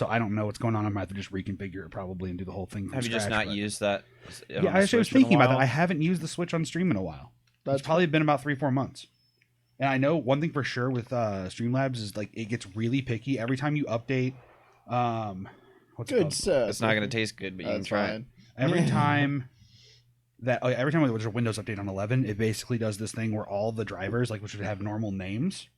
So I don't know what's going on. I might have to just reconfigure it probably and do the whole thing from Have you scratch, just not but... used that? Yeah, I was thinking about that. I haven't used the Switch on stream in a while. It's probably been about 3-4 months. And I know one thing for sure with Streamlabs is like it gets really picky every time you update. What's Good it stuff. It's not going to taste good, but you can try it. Every time every time there's a Windows update on 11, it basically does this thing where all the drivers, like which would have normal names,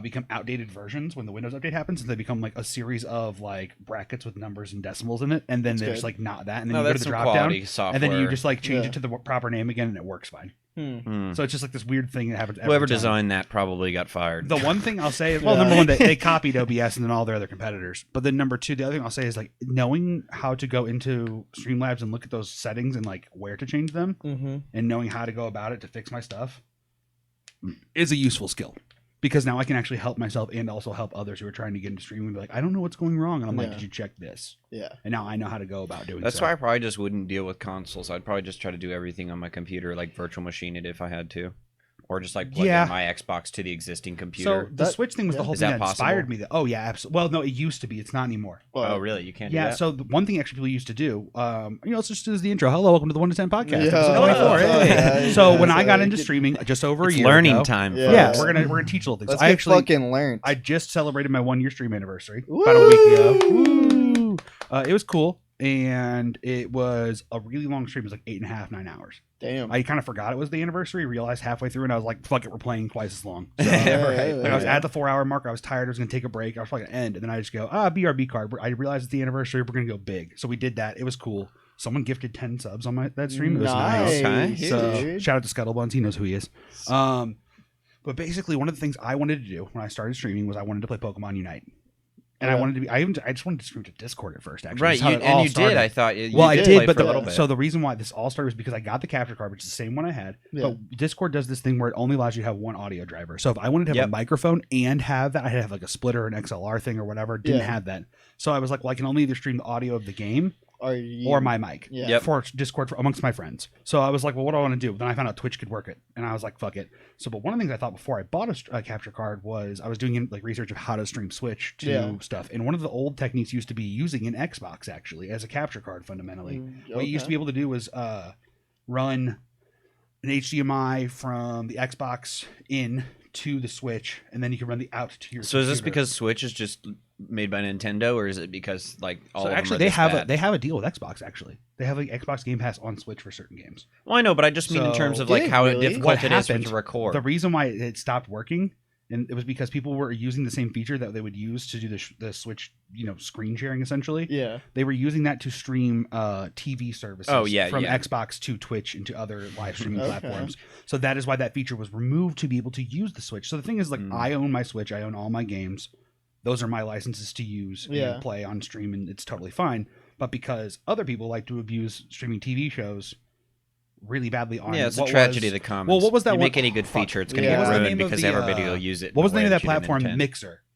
become outdated versions when the Windows update happens, and they become like a series of like brackets with numbers and decimals in it, and then there's like not that, and then you go to the drop down, and then you just like change it to the proper name again, and it works fine. So it's just like this weird thing that happens. Whoever designed that probably got fired. The one thing I'll say is, well, number one, they copied OBS and then all their other competitors. But then number two, the other thing I'll say is like knowing how to go into Streamlabs and look at those settings and like where to change them, and knowing how to go about it to fix my stuff is a useful skill. Because now I can actually help myself and also help others who are trying to get into streaming and be like, I don't know what's going wrong. And I'm like, did you check this? Yeah. And now I know how to go about doing That's why I probably just wouldn't deal with consoles. I'd probably just try to do everything on my computer, like virtual machine it if I had to. Or just like plug in my Xbox to the existing computer. So the Switch thing was the whole thing that inspired me. Oh, yeah, absolutely. Well, no, it used to be. It's not anymore. Oh, really? You can't do that? Yeah, so the one thing actually people used to do, let's just do the intro. Hello, welcome to the 1 to 10 podcast. Episode 24. Hey. So when I got into streaming just over a year learning ago, time. Yeah, we're gonna teach little things. Let's I get actually fucking learned. I just celebrated my 1 year stream anniversary about a week ago. Woo! It was cool, and it was a really long stream. It was like 8.5, 9 hours. Damn. I kind of forgot it was the anniversary, realized halfway through, and I was like, fuck it, we're playing twice as long. So, I was at the 4 hour mark. I was tired. I was going to take a break. I was probably going to end. And then I just go, BRB card. I realized it's the anniversary. We're going to go big. So we did that. It was cool. Someone gifted 10 subs on that stream. It was nice. Okay. So shout out to Scuttlebuns. He knows who he is. But basically, one of the things I wanted to do when I started streaming was I wanted to play Pokemon Unite. And I wanted to be. I just wanted to stream to Discord at first. Actually, right? You did. I thought. I did. But so the reason why this all started was because I got the capture card, which is the same one I had. Yeah. But Discord does this thing where it only allows you to have one audio driver. So if I wanted to have a microphone and have that, I had to have like a splitter, an XLR thing, or whatever. Didn't have that. So I was like, well, I can only either stream the audio of the game or my mic for Discord amongst my friends. So I was like, well, what do I want to do? Then I found out Twitch could work it, and I was like, fuck it. So, but one of the things I thought before I bought a capture card was I was doing like research of how to stream Switch to stuff, and one of the old techniques used to be using an Xbox actually as a capture card. Fundamentally, what you used to be able to do was run an HDMI from the Xbox in to the Switch, and then you can run the out to your. So computer. Is this because Switch is just made by Nintendo, or is it because like all of actually them are they have a deal with Xbox? Actually, they have like Xbox Game Pass on Switch for certain games. Well, I know, but I just mean in terms of like how difficult it is to record. The reason why it stopped working, and it was because people were using the same feature that they would use to do the Switch, screen sharing essentially. Yeah, they were using that to stream TV services. From Xbox to Twitch and to other live streaming platforms. So that is why that feature was removed to be able to use the Switch. So the thing is, like, I own my Switch, I own all my games. Those are my licenses to use and play on stream, and it's totally fine. But because other people like to abuse streaming TV shows really badly on it's a tragedy of the commons. Well, what was that? You make any good feature, it's going to get ruined because everybody will use it. What was the name of that platform?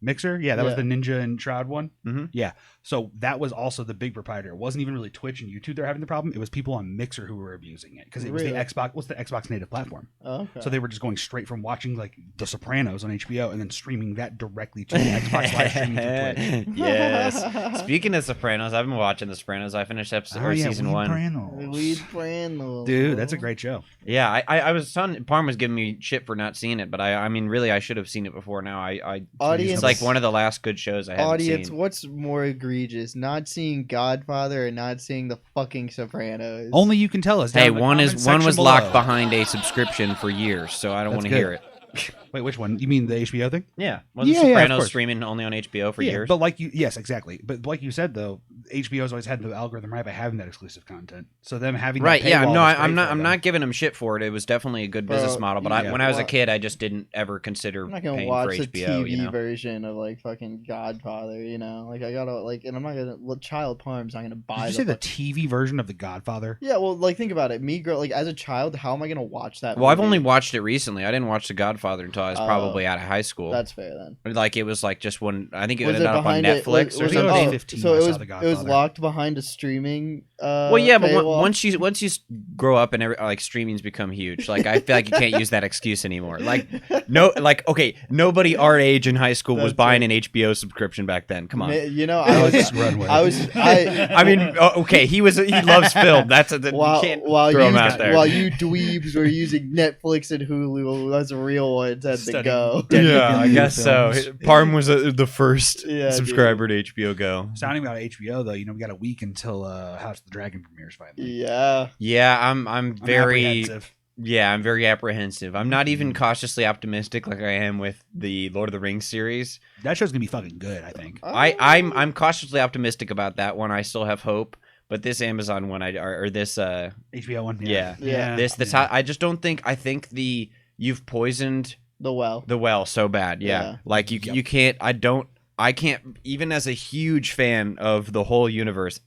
Mixer? Yeah, that was the Ninja and Shroud one. Yeah. So that was also the big proprietor. It wasn't even really Twitch and YouTube they're having the problem. It was people on Mixer who were abusing it because it was the Xbox. What's the Xbox native platform? Oh, okay. So they were just going straight from watching like The Sopranos on HBO and then streaming that directly to the Xbox live streaming to Twitch. Yes. Speaking of Sopranos, I've been watching The Sopranos. I finished season 1. Weed Pranos. Dude, that's a great show. Yeah, I was Parm was giving me shit for not seeing it, but I mean, really, I should have seen it before now. It's like one of the last good shows I haven't seen. What's more egregious, not seeing Godfather or not seeing the fucking Sopranos? Only you can tell us. Hey, one was locked behind a subscription for years, so I don't want to hear it. Wait, which one? You mean the HBO thing? Yeah. Was The Sopranos streaming only on HBO for years? But yes, exactly. But like you said, though, HBO's always had the algorithm right by having that exclusive content. So them having that I'm not giving them shit for it. It was definitely a good business model. But when I was a kid, I just didn't ever consider paying for HBO. I'm not gonna watch the TV version of like fucking Godfather. Like I gotta and I'm not gonna child Parm's not gonna buy. Did you say the TV version of the Godfather? Yeah, well, like think about it. As a child, how am I gonna watch that? Well, I've only watched it recently. I didn't watch the Godfather until I was probably out of high school. That's fair then. Like it was like just one. I think it ended up on Netflix or something. So it was locked behind a streaming Well, yeah, but paywall. once you grow up and like streaming's become huge, like I feel like you can't use that excuse anymore. Like okay, nobody our age in high school was buying an HBO subscription back then. Come on, you know, I mean, okay, he loves film. That's you can't throw him out there. While you dweebs were using Netflix and Hulu, those real ones had to go. Yeah, I guess so. Parm was the first subscriber to HBO Go. Sounding about HBO though, we got a week until House of the Dragon premieres finally. Yeah, I'm very apprehensive. Yeah, I'm very apprehensive. I'm not even cautiously optimistic like I am with the Lord of the Rings series. That show's gonna be fucking good, I think. I'm cautiously optimistic about that one. I still have hope, but this Amazon one, or this HBO one, this I just don't think. I think you've poisoned the well so bad. Yeah. Like you can't. I can't even as a huge fan of the whole universe.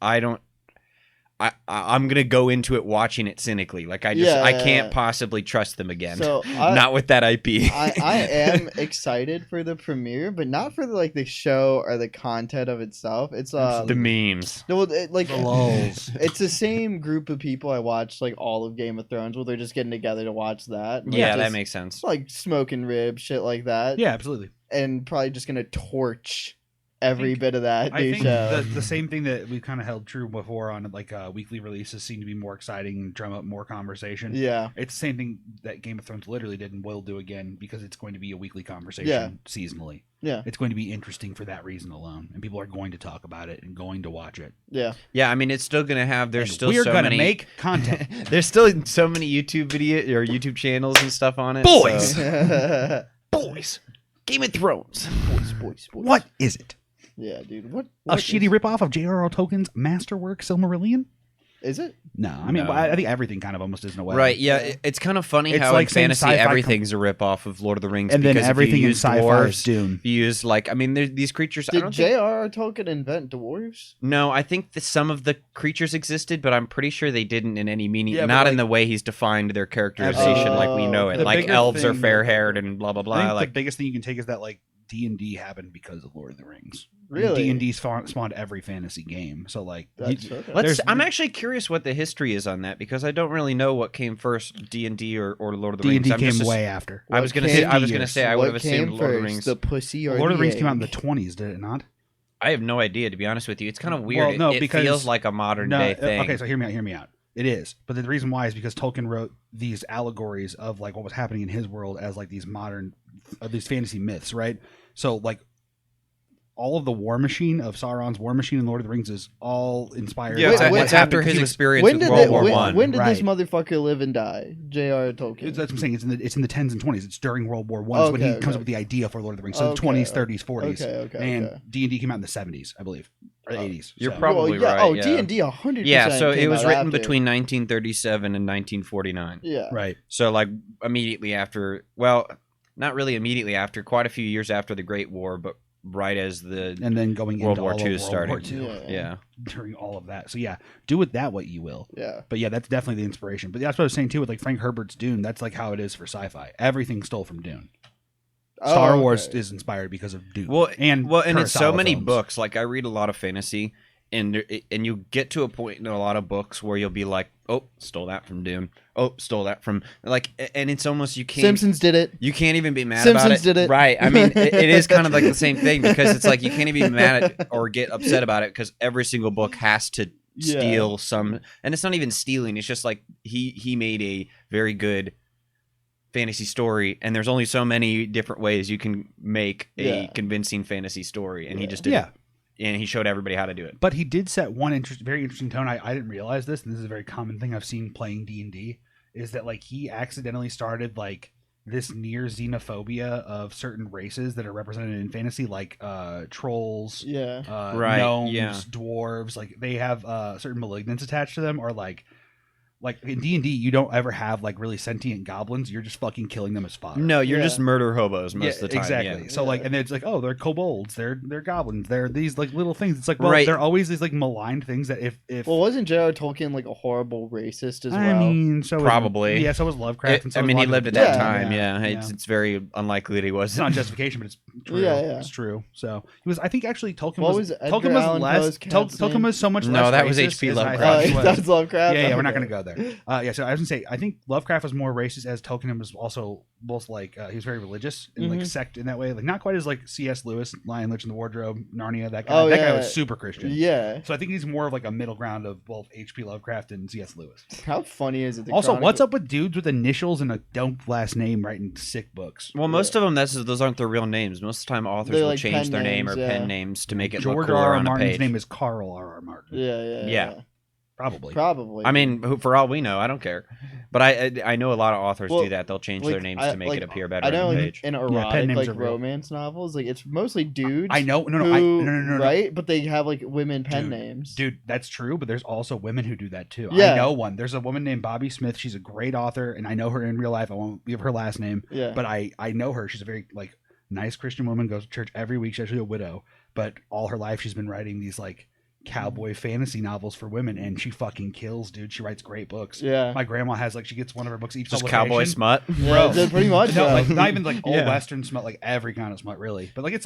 I'm gonna go into it watching it cynically. Like I can't possibly trust them again. So not with that IP. I am excited for the premiere, but not for the show or the content of itself. It's the memes. No, the lulz. It's the same group of people I watch all of Game of Thrones, where they're just getting together to watch that. That makes sense. Like smoking ribs, shit like that. Yeah, absolutely. And probably just gonna torch every bit of that. I think the same thing that we kind of held true before on weekly releases seem to be more exciting and drum up more conversation. Yeah, it's the same thing that Game of Thrones literally did and will do again, because it's going to be a weekly conversation seasonally. Yeah, it's going to be interesting for that reason alone, and people are going to talk about it and going to watch it. Yeah. I mean, it's still going to have. We're going to make content. There's still so many YouTube or YouTube channels and stuff on it. Boys, so. Boys, Game of Thrones. Boys. What is it? Yeah, dude. What a shitty ripoff of J.R.R. Tolkien's masterwork, Silmarillion? Is it? No, I mean, I think everything kind of almost is in a way. Right, yeah. It's kind of funny how in fantasy everything's a ripoff of Lord of the Rings. And then everything in sci-fi is Dune. You use, these creatures... Did J.R.R. Tolkien invent dwarves? No, I think some of the creatures existed, but I'm pretty sure they didn't in any meaning. Not in the way he's defined their characterization like we know it. Like, elves are fair-haired and blah, blah, blah. I think the biggest thing you can take is that, D&D happened because of Lord of the Rings. Really? D&D spawned every fantasy game. So I'm actually curious what the history is on that, because I don't really know what came first, D&D or Lord of the Rings. D&D came way after. I was gonna say I would have assumed Lord of the Rings. The pussy or Lord of the Rings egg? came out in the 20s, did it not? I have no idea, to be honest with you. It's kind of weird. Well, no, it because feels like a modern day thing. Okay, so hear me out. It is, but the reason why is because Tolkien wrote these allegories of what was happening in his world as these modern, these fantasy myths, right? So all of the War Machine of Sauron's War Machine in Lord of the Rings is all inspired. Yeah, it's after his experience with World War I. When did this motherfucker live and die? J.R.R. Tolkien. That's what I'm saying. It's in the 10s and 20s. It's during World War I when he comes up with the idea for Lord of the Rings. So the 20s, 30s, 40s. And D&D came out in the 70s, I believe. Or the 80s. You're probably right. Oh, D&D 100%. Yeah, so it was written between 1937 and 1949. Yeah. Right. So immediately after, well, not really immediately after, quite a few years after the Great War, but right as and then going World into War all II of started. World War II. Yeah. During all of that. So yeah, do with that what you will. Yeah. But yeah, that's definitely the inspiration. But that's what I was saying too with Frank Herbert's Dune. That's how it is for sci-fi. Everything stole from Dune. Star Wars is inspired because of Dune. Well, and it's so many books. I read a lot of fantasy, and you get to a point in a lot of books where you'll be like, oh, stole that from Dune. Oh, stole that from and it's almost you can't. Simpsons did it. You can't even be mad Simpsons about it. did it. Right. I mean, it is kind of the same thing, because it's you can't even be mad at or get upset about it, because every single book has to steal some, and it's not even stealing. It's just he made a very good fantasy story, and there's only so many different ways you can make a convincing fantasy story, and he just did it. And he showed everybody how to do it. But he did set one very interesting tone. I didn't realize this, and this is a very common thing I've seen playing D&D, is that he accidentally started this near xenophobia of certain races that are represented in fantasy, trolls, gnomes, dwarves. They have certain malignants attached to them, or in D&D, you don't ever have really sentient goblins. You're just fucking killing them as fodder. No, you're just murder hobos most of the time. Exactly. Yeah. So and it's oh, they're kobolds, they're goblins, they're these little things. It's right. They're always these maligned things that if well, wasn't J.R.R. Tolkien a horrible racist as well? I mean, so probably. So was Lovecraft. And so he lived at that time. Yeah. It's very unlikely that he was. It's not justification, but it's True. Yeah. It's true. So he was. I think actually Tolkien What was. was Edgar Tolkien was Allan less. Poe's cat's Tolkien name? was so much less. No, that was racist H.P. as I Lovecraft. thought he was. That's Lovecraft. Yeah, we're not Okay. going to go there. Yeah, so I was gonna say, I think Lovecraft was more racist, as Tolkien was also both like he was very religious and like sect in that way, like not quite as like C.S. Lewis, Lion, Lich, and the Wardrobe, Narnia. That guy, guy was super Christian. Yeah. So I think he's more of like a middle ground of both H.P. Lovecraft and C.S. Lewis. How funny is it? Also, what's up with dudes with initials and a dope last name writing sick books? Well, most of them, those aren't their real names. Most of the time, authors They're will like change pen their name or names, pen names to make it George look cooler R. R. on a Martin's page. name is Carl R. R. Martin. Yeah. Probably. I mean, for all we know, I don't care. But I know a lot of authors do that. They'll change their names to make it appear better I know on the page. in pen erotic names like are real. romance novels, like it's mostly dudes. I know. No, right? But they have like women pen names. Dude, that's true. But there's also women who do that too. Yeah. I know one. There's a woman named Bobby Smith. She's a great author, and I know her in real life. I won't give her last name. Yeah. But I know her. She's a very like nice Christian woman. Goes to church every week. She's actually a widow, but all her life she's been writing these like cowboy fantasy novels for women, and she fucking kills, dude. She writes great books. Yeah. My grandma has like she gets one of her books each Just publication. cowboy smut. Yeah, pretty much. No, yeah. like not even like old Yeah. western smut, like every kind of smut, really. But like it's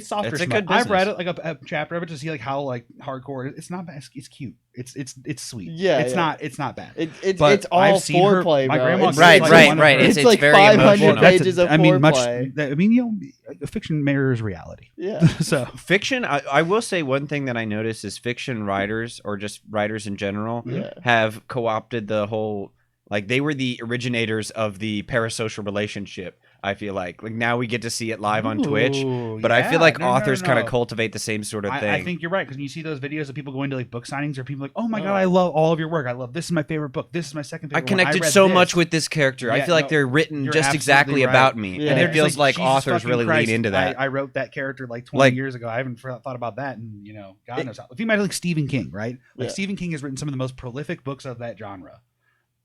softer It's a smut. good I've read business. it like a chapter of it to see like how like hardcore it is. It's not bad. It's cute. It's sweet. Yeah, it's yeah. It's not bad. It's all I've seen her- foreplay, my bro. grandma It's said, Right, like, right, one of right. her- It's like very 500 emotional. pages of I mean, foreplay. Fiction mirrors reality. Yeah. So Fiction, I will say one thing that I noticed is fiction writers, or just writers in general, Yeah. have co-opted the whole, like they were the originators of the parasocial relationship. I feel like now we get to see it live on Twitch, Ooh, but I yeah. feel like No, authors kind of no. cultivate the same sort of thing. I think you're right, because when you see those videos of people going to like book signings, or people like, oh my god, I love all of your work. I love this is my favorite book. This is my second I favorite. one. connected read so this." much with this character. I Yeah, feel like no, they're written you're just absolutely exactly right. about me, Yeah. and And it feels it's like Jesus authors fucking really Christ, lean into that. I wrote that character like 20 Like- years ago. I haven't thought about that, and God knows how. If you imagine like Stephen King, right? Like Yeah. Stephen King has written some of the most prolific books of that genre,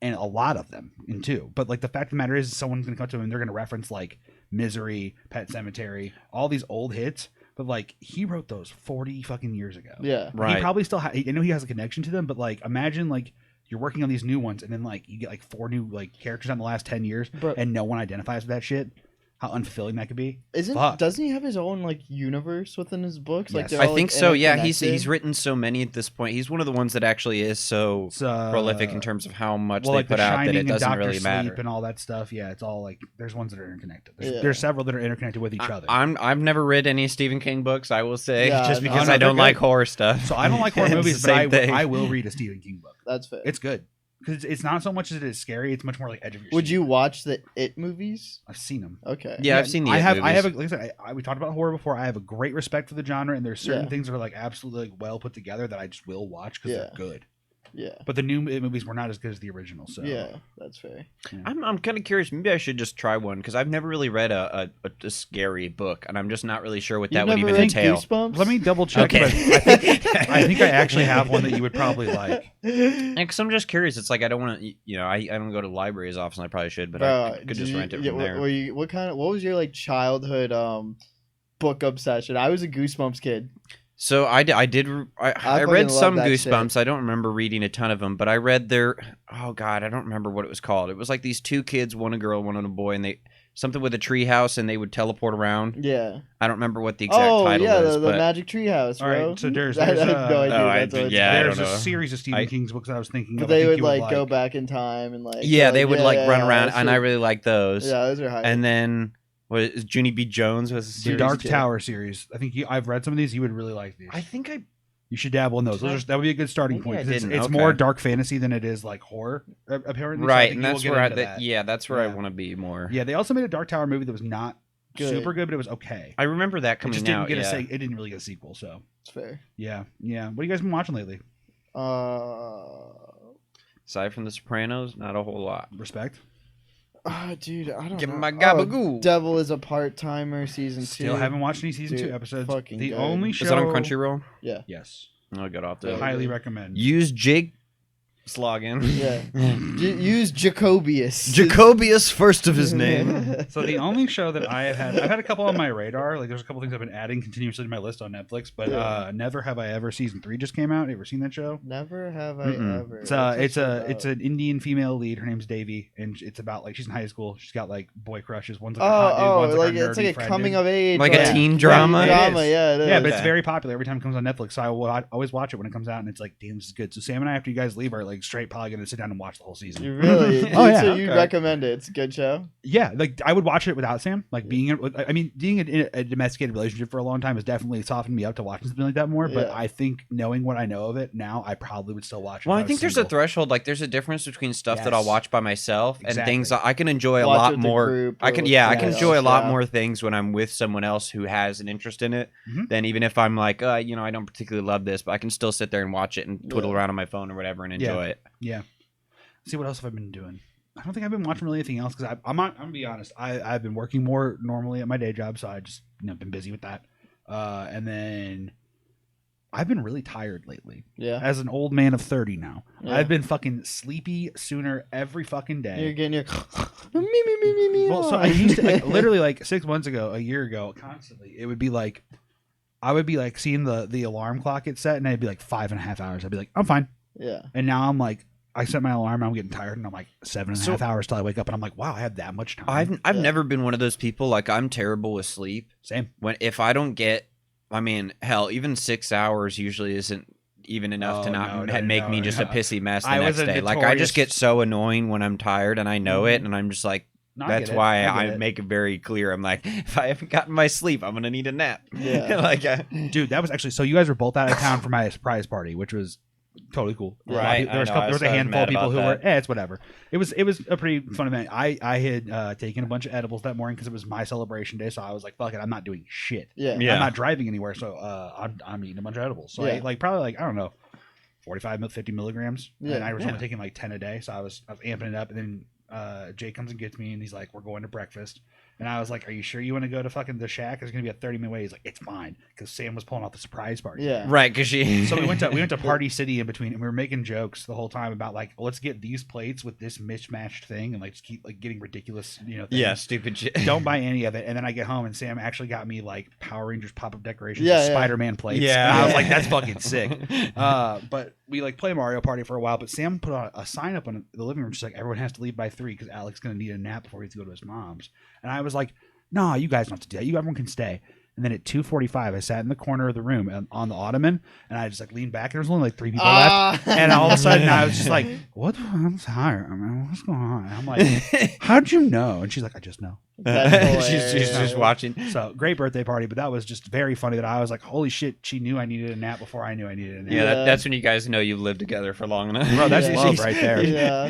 and a lot of them in two. But like the fact of the matter is, someone's gonna come to him and they're gonna reference like Misery, Pet Cemetery, all these old hits. But like he wrote those 40 fucking years ago. Yeah. Right. He probably still. I know he has a connection to them, but like imagine like you're working on these new ones, and then like you get like 4 new like characters in the last 10 years, Bro. and no one identifies with that shit. How unfulfilling that could be. Doesn't he have his own like universe within his books? Like Yes. they're I all, think like, so. Yeah, interconnected? he's written so many at this point. He's one of the ones that actually is so prolific in terms of how much they like put The out that Shining it and doesn't Dr. really Sleep matter. and all that stuff. Yeah, it's all like there's ones that are interconnected. Yeah. There's several that are interconnected with each other. I've never read any Stephen King books. I will say, Yeah, just no, because no, I don't they're like good. horror stuff. So I don't like horror It's movies, the but same thing. I will read a Stephen King book. That's fair. It's good because it's not so much as it is scary. It's much more like edge of your Would seat. you watch the It movies? I've seen them. Okay. Yeah, I've seen the I It have. movies. I have. Like I said, we talked about horror before. I have a great respect for the genre, and there's certain Yeah. things that are like absolutely like well put together that I just will watch because Yeah. they're good. Yeah. But the new movies were not as good as the original. So Yeah, that's fair. I'm kind of curious. Maybe I should just try one because I've never really read a scary book, and I'm just not really sure what that You've would never even read entail. Goosebumps? Let me double check. Okay. But I think I actually have one that you would probably like. Because I'm just curious. It's like I don't want to. I don't go to the library as often as I probably should, but I could just rent it from there. What was your like childhood book obsession? I was a Goosebumps kid. So I read fucking some love that Goosebumps. I don't remember reading a ton of them, but I read oh god, I don't remember what it was called. It was like these 2 kids, one a girl, one a boy, and they something with a tree house, and they would teleport around. Yeah. I don't remember what the exact title yeah, is. the but Magic Tree House, All bro. right, so there's I have no idea. Oh, that's what it's yeah, I called. there's don't a know. series of Stephen King's books that I was thinking But of. I they think would you like go back in time and like yeah, they would like run around, that's and I it. really liked those. Yeah, those are high. And then what is Junie B. Jones was a The series Dark too. Tower series. I think I've read some of these. You would really like these. I think You should dabble in those. That would be a good starting Maybe point. I 'Cause didn't. It's Okay. more dark fantasy than it is like horror, apparently. So I right, think and you will that's get where into that. that's where I Yeah. want to be more. Yeah, they also made a Dark Tower movie that was not Good. super good, but it was okay. I remember that It coming just didn't out. get Yeah. it didn't really get a sequel. So It's fair. yeah. What have you guys been watching lately? Aside from The Sopranos, not a whole lot. Respect. Dude, I don't Give know. him my gabagoo. Devil is a part-timer season 2. Still haven't watched any season Dude, 2 episodes. fucking The good. only show Is that on Crunchyroll? Yeah. Yes, I'll get off Yeah. there. highly recommend. Use Jake. slogan. Yeah. Use Jacobius. Jacobius, first of his name. So the only show that I've had a couple on my radar. Like there's a couple things I've been adding continuously to my list on Netflix, but Never Have I Ever season 3 just came out. You ever seen that show? Never have I ever. It's an Indian female lead. Her name's Devi, and it's about like she's in high school. She's got like boy crushes. One's like a hot dude, one's like it's like a coming dude. of age, like a teen drama. Yeah, it is. Yeah, but it's very popular every time it comes on Netflix. So I always watch it when it comes out, and it's like, damn, this is good. So Sam and I, after you guys leave, are like straight probably gonna sit down and watch the whole season. You really? Oh yeah. So you recommend it? It's a good show. Yeah, like I would watch it without Sam. Like being in a domesticated relationship for a long time has definitely softened me up to watching something like that more. But I think knowing what I know of it now, I probably would still watch it. Well, I think there's a threshold. Like there's a difference between stuff that I'll watch by myself and things that I can enjoy a lot more. I can enjoy a lot more things when I'm with someone else who has an interest in it than even if I'm like, I don't particularly love this, but I can still sit there and watch it and twiddle around on my phone or whatever and enjoy it. Yeah. See, what else have I been doing? I don't think I've been watching really anything else because I'm gonna be honest. I've been working more normally at my day job, so I just been busy with that. And then I've been really tired lately. Yeah. As an old man of 30 now, I've been fucking sleepy sooner every fucking day. You're getting your Well, so I used to literally like 6 months ago, a year ago, constantly. It would be like I would be like seeing the alarm clock get set, and it'd be like 5.5 hours. I'd be like, I'm fine. Yeah. And now I'm like, I set my alarm. I'm getting tired, and I'm like 7.5 hours till I wake up, and I'm like, wow, I have that much time. I've never been one of those people. Like I'm terrible with sleep. Same. If I don't get, hell, even 6 hours usually isn't even enough to make me just a pissy mess the next day. Like I just get so annoying when I'm tired, and I know it, and I'm just like. That's why I make it very clear. I'm like, if I haven't gotten my sleep, I'm gonna need a nap. Yeah, dude, that was actually so. You guys were both out of town for my surprise party, which was totally cool. Right, there was a handful of people who were. It's whatever. It was a pretty fun event. I had taken a bunch of edibles that morning because it was my celebration day. So I was like, fuck it, I'm not doing shit. I'm not driving anywhere, so I'm eating a bunch of edibles. So I probably I don't know, 45, 50 milligrams. And I was only taking like 10 a day, so I was amping it up, and then. Jay comes and gets me, and he's like, we're going to breakfast. And I was like, are you sure you want to go to fucking the shack? It's going to be a 30-minute wait. He's like, it's fine. Because Sam was pulling off the surprise party. Yeah. Right. Because So we went to Party City in between, and we were making jokes the whole time about like, let's get these plates with this mismatched thing and like just keep like getting ridiculous, things. Yeah, stupid shit. Don't buy any of it. And then I get home, and Sam actually got me like Power Rangers pop-up decorations with Spider-Man plates. Yeah. And I was like, that's fucking sick. But we like play Mario Party for a while, but Sam put on a sign up on the living room just like, everyone has to leave by 3 because Alex's going to need a nap before he has to go to his mom's. And I was like, no, you guys don't have to do that. Everyone can stay. And then at 2:45, I sat in the corner of the room on the ottoman, and I just like leaned back. And there was only like 3 people left, and all of a sudden I was just like, "What? I'm tired. I mean, what's going on?" And I'm like, "How'd you know?" And she's like, "I just know." She's just watching. So great birthday party, but that was just very funny that I was like, "Holy shit!" She knew I needed a nap before I knew I needed a nap. Yeah, that's when you guys know you've lived together for long enough. Bro, that's love right there.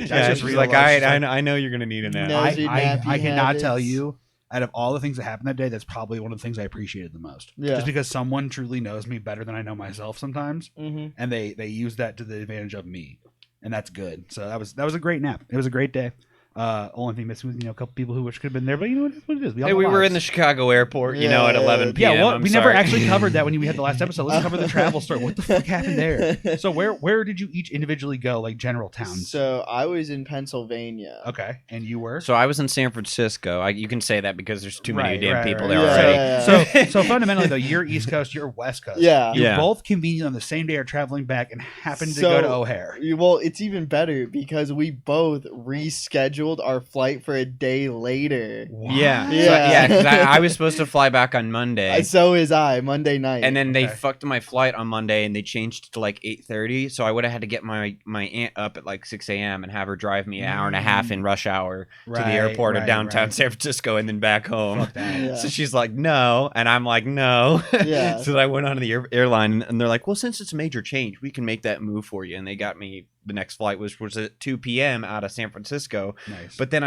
That's just like, I know you're gonna need a nap. I cannot tell you. Out of all the things that happened that day, that's probably one of the things I appreciated the most. Yeah. Just because someone truly knows me better than I know myself sometimes, and they use that to the advantage of me, and that's good. So that was a great nap. It was a great day. Only thing missing was a couple people who wish could have been there, but you know what it is. We were in the Chicago airport, at 11 p.m. Yeah, well, we never actually covered that when we had the last episode. Let's cover the travel story. What the fuck happened there? So where did you each individually go, like general towns? So I was in Pennsylvania. Okay, and you were? So I was in San Francisco. You can say that because there's too many damn people there already. Yeah. So fundamentally though, you're East Coast, you're West Coast. Yeah. You're both convenient on the same day are traveling back and happened to go to O'Hare. Well, it's even better because we both rescheduled our flight for a day later. Wow. Yeah. Because I was supposed to fly back on Monday. So is I, Monday night. And then they fucked my flight on Monday, and they changed it to like 8:30. So I would have had to get my aunt up at like 6 a.m. and have her drive me an hour and a half in rush hour to the airport of downtown San Francisco and then back home. So she's like, no. And I'm like, no. Yeah. So I went on to the airline, and they're like, well, since it's a major change, we can make that move for you. And they got me. The next flight was at 2 p.m. out of San Francisco. Nice. But then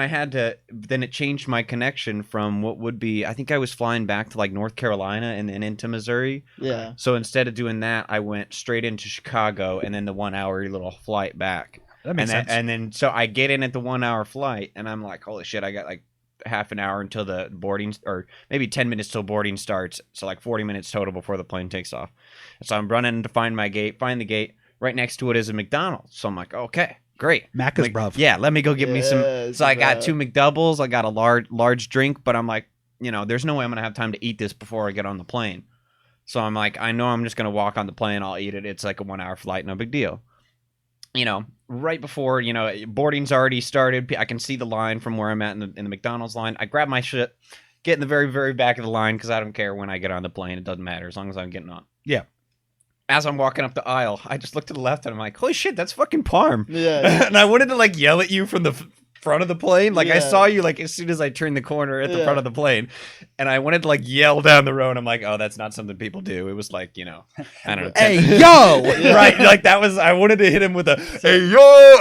then it changed my connection from what would be, I think I was flying back to like North Carolina and then into Missouri. Yeah. So instead of doing that, I went straight into Chicago and then the 1 hour little flight back. That makes sense. And then, so I get in at the 1 hour flight and I'm like, holy shit, I got like half an hour until the boarding, or maybe 10 minutes till boarding starts. So like 40 minutes total before the plane takes off. So I'm running to find the gate, right next to it is a McDonald's. So I'm like, okay, great. Macca's, bruv. Yeah, let me go get me some. So I got bruh. 2 McDoubles. I got a large drink, but I'm like, there's no way I'm gonna have time to eat this before I get on the plane. So I'm like, I know I'm just gonna walk on the plane. I'll eat it. It's like a 1-hour flight, no big deal. Right before boarding's already started. I can see the line from where I'm at in the McDonald's line. I grab my shit, get in the very, very back of the line because I don't care when I get on the plane. It doesn't matter as long as I'm getting on. Yeah. As I'm walking up the aisle, I just look to the left and I'm like, holy shit, that's fucking Parm. Yeah. And I wanted to like yell at you from the front of the plane. Like I Yeah. saw you like as soon as I turned the corner at the front of the plane, and I wanted to like yell down the road. I'm like, oh, that's not something people do. It was like, I don't know. Hey, yo! Yeah. Right. Like that was, I wanted to hit him with a, hey, yo!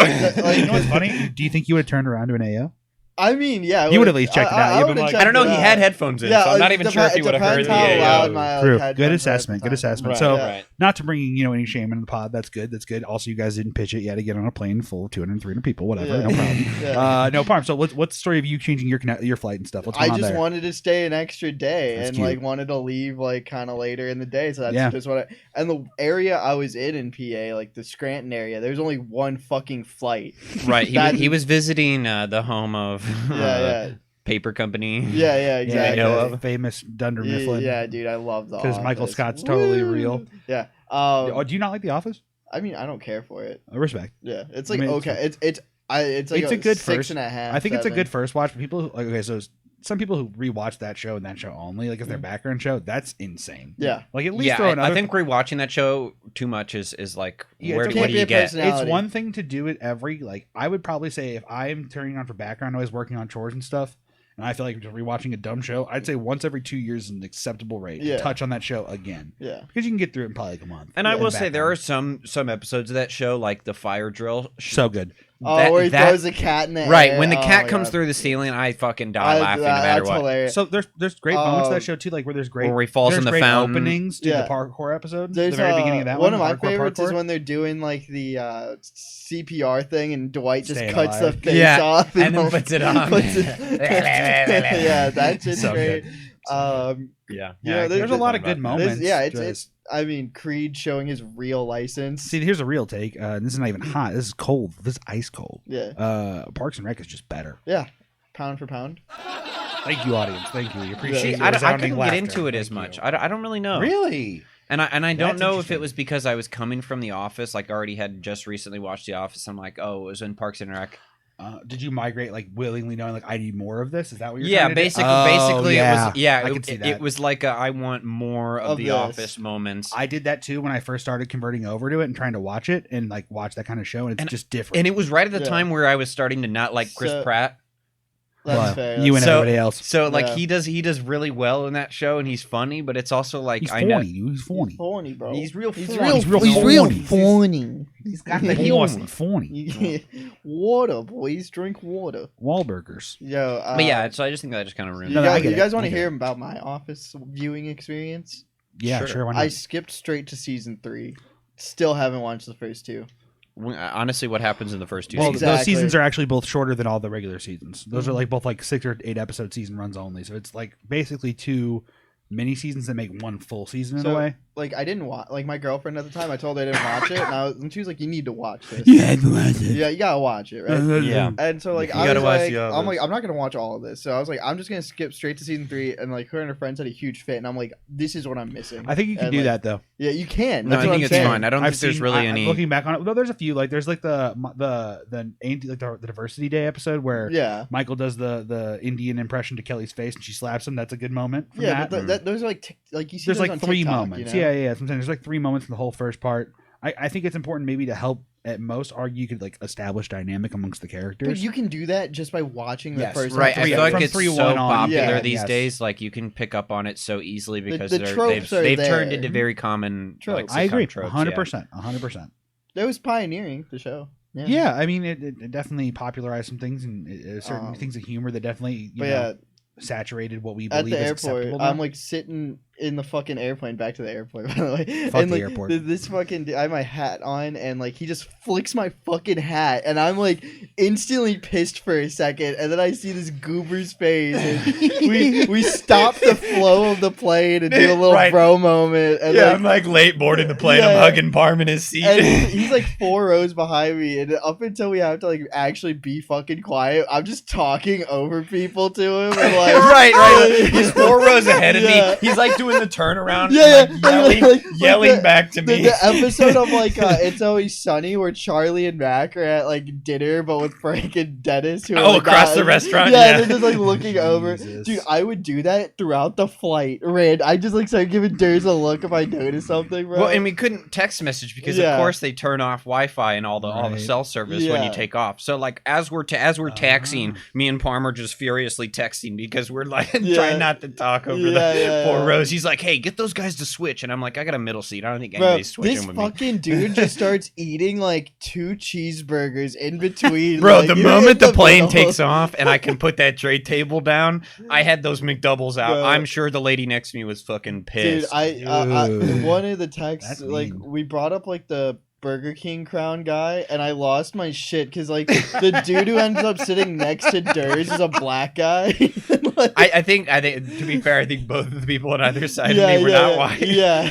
Like, You know what's funny? Do you think you would have turned around to an AO? I mean, yeah. You would at least checked it out. You'd been would've like- checked I don't know. it He out. had headphones in, Yeah, so I'm not even sure if he it would have heard depends the how loud AO. my, True. headphones Good were assessment. at the Good time. assessment. Right, So, right. not to bring any shame into the pod. That's good. That's good. Also, you guys didn't pitch it yet to get on a plane full of 200, 300 people. Whatever. Yeah. No problem. Yeah. No problem. So, what's the story of you changing your flight and stuff? What's going I on just there? wanted to stay an extra day That's and cute. like wanted to leave like kind of later in the day, so that's Yeah. just what. And the area I was in PA, like the Scranton area, there's only one fucking flight. Right. He was That- visiting the home of Yeah, paper company. yeah, yeah, Yeah, exactly. know of. famous Dunder Yeah, Mifflin. yeah, dude, I love the 'Cause Michael Office. Scott's totally Woo! real. Yeah. Oh, do you not like The Office? I mean, I don't care for it. Respect. Yeah, it's I like mean, okay, it's like it's a good 6.5. I think it's a 7. good first watch. But people so some people who rewatch that show and that show only, like as their background show, that's insane. Yeah. Like at least Yeah, throw another. I think rewatching that show too much is like, Yeah, where it's what okay. do you Can't be a get? person- it's personality. one thing to do it every I would probably say if I'm turning on for background noise, working on chores and stuff, and I feel like just rewatching a dumb show, I'd say once every 2 years is an acceptable rate. Yeah. To touch on that show again. Yeah. Because you can get through it in probably like a month. And I in will say there are background. some episodes of that show, like the fire drill. So good. Oh, where he throws a cat in the right air. when the Oh cat my comes God. through the ceiling, I fucking die laughing no matter That's what. hilarious. So there's great moments to that show too, like where there's great Where he falls there's in the great fountain. openings to Yeah. the parkour episodes. There's the very beginning of that one of my hardcore favorites is parkour. when they're doing like the CPR thing and Dwight just Staying cuts alive. the face Yeah, off and then puts it on. Yeah, that's just So great. good. Yeah, You know, There's a lot of good moments. It's Just- I mean, Creed showing his real license. See, here's a real take. This is not even hot. This is cold. This is ice cold. Yeah, Parks and Rec is just better. yeah, pound for pound. Thank you, audience. Thank you. We appreciate See, your I resounding couldn't laughter. get into it as Thank much. you. I don't really know. Really? And I don't That's know if interesting. it was because I was coming from The Office, like I already had just recently watched The Office. I'm like, oh, it was in Parks and Rec. Did you migrate like willingly knowing like I need more of this? Is that what you're Yeah, trying to do? basically, yeah. it was. Yeah, I it, can see it, that. it was like I want more of Of The this. Office moments. I did that too when I first started converting over to it and trying to watch it and like watch that kind of show, and it's just different. And it was right at the Yeah. time where I was starting to not like Chris So- Pratt. That's Well, fair. you and So- everybody else. So like Yeah. he does really well in that show, and he's funny, but it's also like He's I know phony. He's phony. He's phony, bro. he's real. He's funny. real. He's real He's phony. real He's- phony. He's got the He horse almost- and phony. Water, boys, drink water. Wahlburgers. Yo, But yeah, so I just think that just kind of ruined. you No, no, I guys, get you it. guys want I to get hear it. about my Office viewing experience? Yeah, Sure. sure. Why not? I skipped straight to season 3. Still haven't watched the first 2. Honestly, what happens in the first two well, seasons? those Exactly. seasons are actually both shorter than all the regular seasons. Those Mm-hmm. are like both like 6 or 8 episode season runs only. So it's like basically 2 mini seasons that make one full season in a way. Like I didn't watch. Like my girlfriend at the time, I told her I didn't watch it, and she was like, "You need to watch this." had to watch it. Yeah, you gotta watch it, right? Yeah. And so like You I gotta was watch like, the others. I'm like, I'm not gonna watch all of this. So I was like, I'm just gonna skip straight to season 3. And like her and her friends had a huge fit, and I'm like, this is what I'm missing. I think you can And, do like, that though. Yeah, you can. No, That's I what think I'm it's saying. fine. I don't think there's really any. Looking back on it, though, there's a few. Like there's like the Diversity Day episode where Yeah. Michael does the Indian impression to Kelly's face and she slaps him. That's a good moment. From Yeah, that. but those are like you see. There's those like on 3 TikTok, moments. you know? Yeah. Sometimes there's like 3 moments in the whole first part. I think it's important maybe to help at most argue you could like establish dynamic amongst the characters. But you can do that just by watching the Yes. first. Right, I Three- feel like from it's 3-1 so on, popular yeah, these yes. days. Like you can pick up on it so easily because the tropes are they've turned there. into very common. Tropes. Like, I agree, sitcom tropes, 100%, 100%. That was pioneering the show. Yeah. Yeah, I mean, it definitely popularized some things and certain things of humor that definitely But yeah, saturated what we at believe the is airport, acceptable. I'm now. like sitting in the fucking airplane, back to the airport, by the way. Fuck and the like, airport. This fucking, I have my hat on, and like he just flicks my fucking hat, and I'm like instantly pissed for a second, and then I see this goober's face, and we stop the flow of the plane and do a little bro moment. And I'm like late boarding the plane. I'm hugging Parm in his seat. And he's like 4 rows behind me, and up until we have to like actually be fucking quiet, I'm just talking over people to him. And, like, right. He's 4 rows ahead of me. He's like doing the turnaround, yelling back to me. The episode of like It's Always Sunny where Charlie and Mac are at like dinner, but with Frank and Dennis, who are, like, across the restaurant. Yeah, they're just like looking over. Jesus. Dude, I would do that throughout the flight. Rand, I just like start giving Durs a look if I notice something, bro. Well, and we couldn't text message because of course they turn off Wi-Fi and all the cell service when you take off. So like as we're taxiing, me and Palmer just furiously texting because we're like trying not to talk over the 4 rows. He's like, "Hey, get those guys to switch," and I'm like, "I got a middle seat. I don't think anybody's switching with me." This fucking dude just starts eating like 2 cheeseburgers in between. Bro, like, the moment the plane takes off and I can put that tray table down, I had those McDoubles out. Bro. I'm sure the lady next to me was fucking pissed. Dude, I one of the texts, like we brought up like the Burger King crown guy, and I lost my shit because like the dude who ends up sitting next to Durs is a black guy. Like, I think to be fair, I think both of the people on either side of me were not white. Yeah.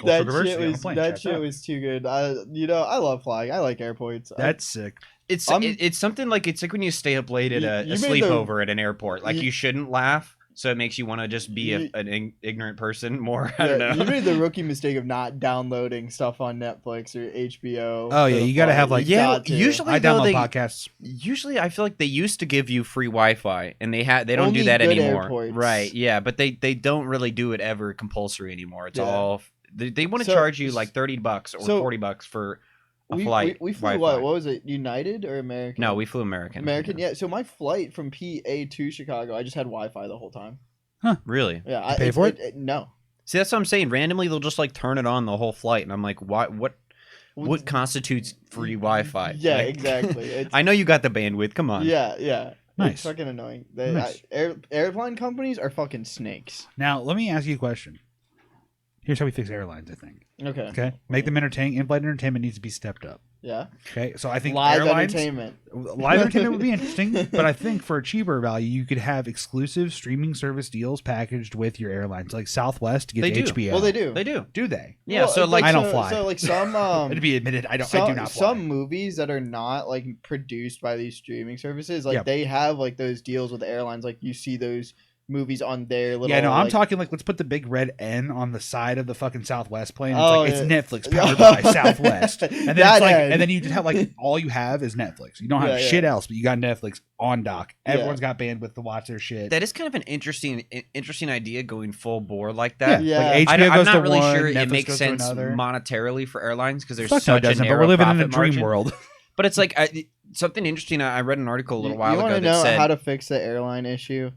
That shit was too good. I love flying. I like airports. That's sick. It's something like it's like when you stay up late at a sleepover at an airport. Like you shouldn't laugh. So it makes you want to just be an ignorant person more. I don't know. You made the rookie mistake of not downloading stuff on Netflix or HBO. Oh yeah, you gotta have like usually I download podcasts. Usually, I feel like they used to give you free Wi-Fi, and they don't Only do that anymore. Airports. Right? Yeah, but they don't really do it ever compulsory anymore. It's all they want to charge you like $30 or $40 for a flight. We flew what was it? United or American? No, we flew American. Yeah. So my flight from PA to Chicago, I just had Wi-Fi the whole time. Huh? Really? Yeah. I pay for it? No. See, that's what I'm saying. Randomly, they'll just like turn it on the whole flight, and I'm like, what constitutes free Wi-Fi? Yeah, like, exactly. I know you got the bandwidth. Come on. Yeah. Nice. It's fucking annoying. Nice. Airline companies are fucking snakes. Now, let me ask you a question. Here's how we fix airlines, I think. Okay. Make them entertaining. In-flight entertainment needs to be stepped up. Yeah. Okay. So I think live airlines, entertainment would be interesting, but I think for a cheaper value, you could have exclusive streaming service deals packaged with your airlines, like Southwest gets HBO. Well, they do. Do they? Yeah. Well, so like I don't fly. So like some to be admitted, I do not fly. Some movies that are not like produced by these streaming services, like they have like those deals with the airlines. Like you see those movies on their little. Yeah, no, I'm like, talking like let's put the big red N on the side of the fucking Southwest plane. It's it's Netflix powered by Southwest, and then it's like, and then you just have like all you have is Netflix. You don't have shit else, but you got Netflix on dock. Everyone's got bandwidth to watch their shit. That is kind of an interesting idea going full bore like that. Yeah. Like HBO I'm goes not to really one, sure Netflix it makes goes sense to another. monetarily for airlines because there's Fuck such no, it a doesn't, narrow but we're living in a profit dream margin. world. But it's like something interesting. I read an article a little while you ago want to that know said how to fix the airline issue?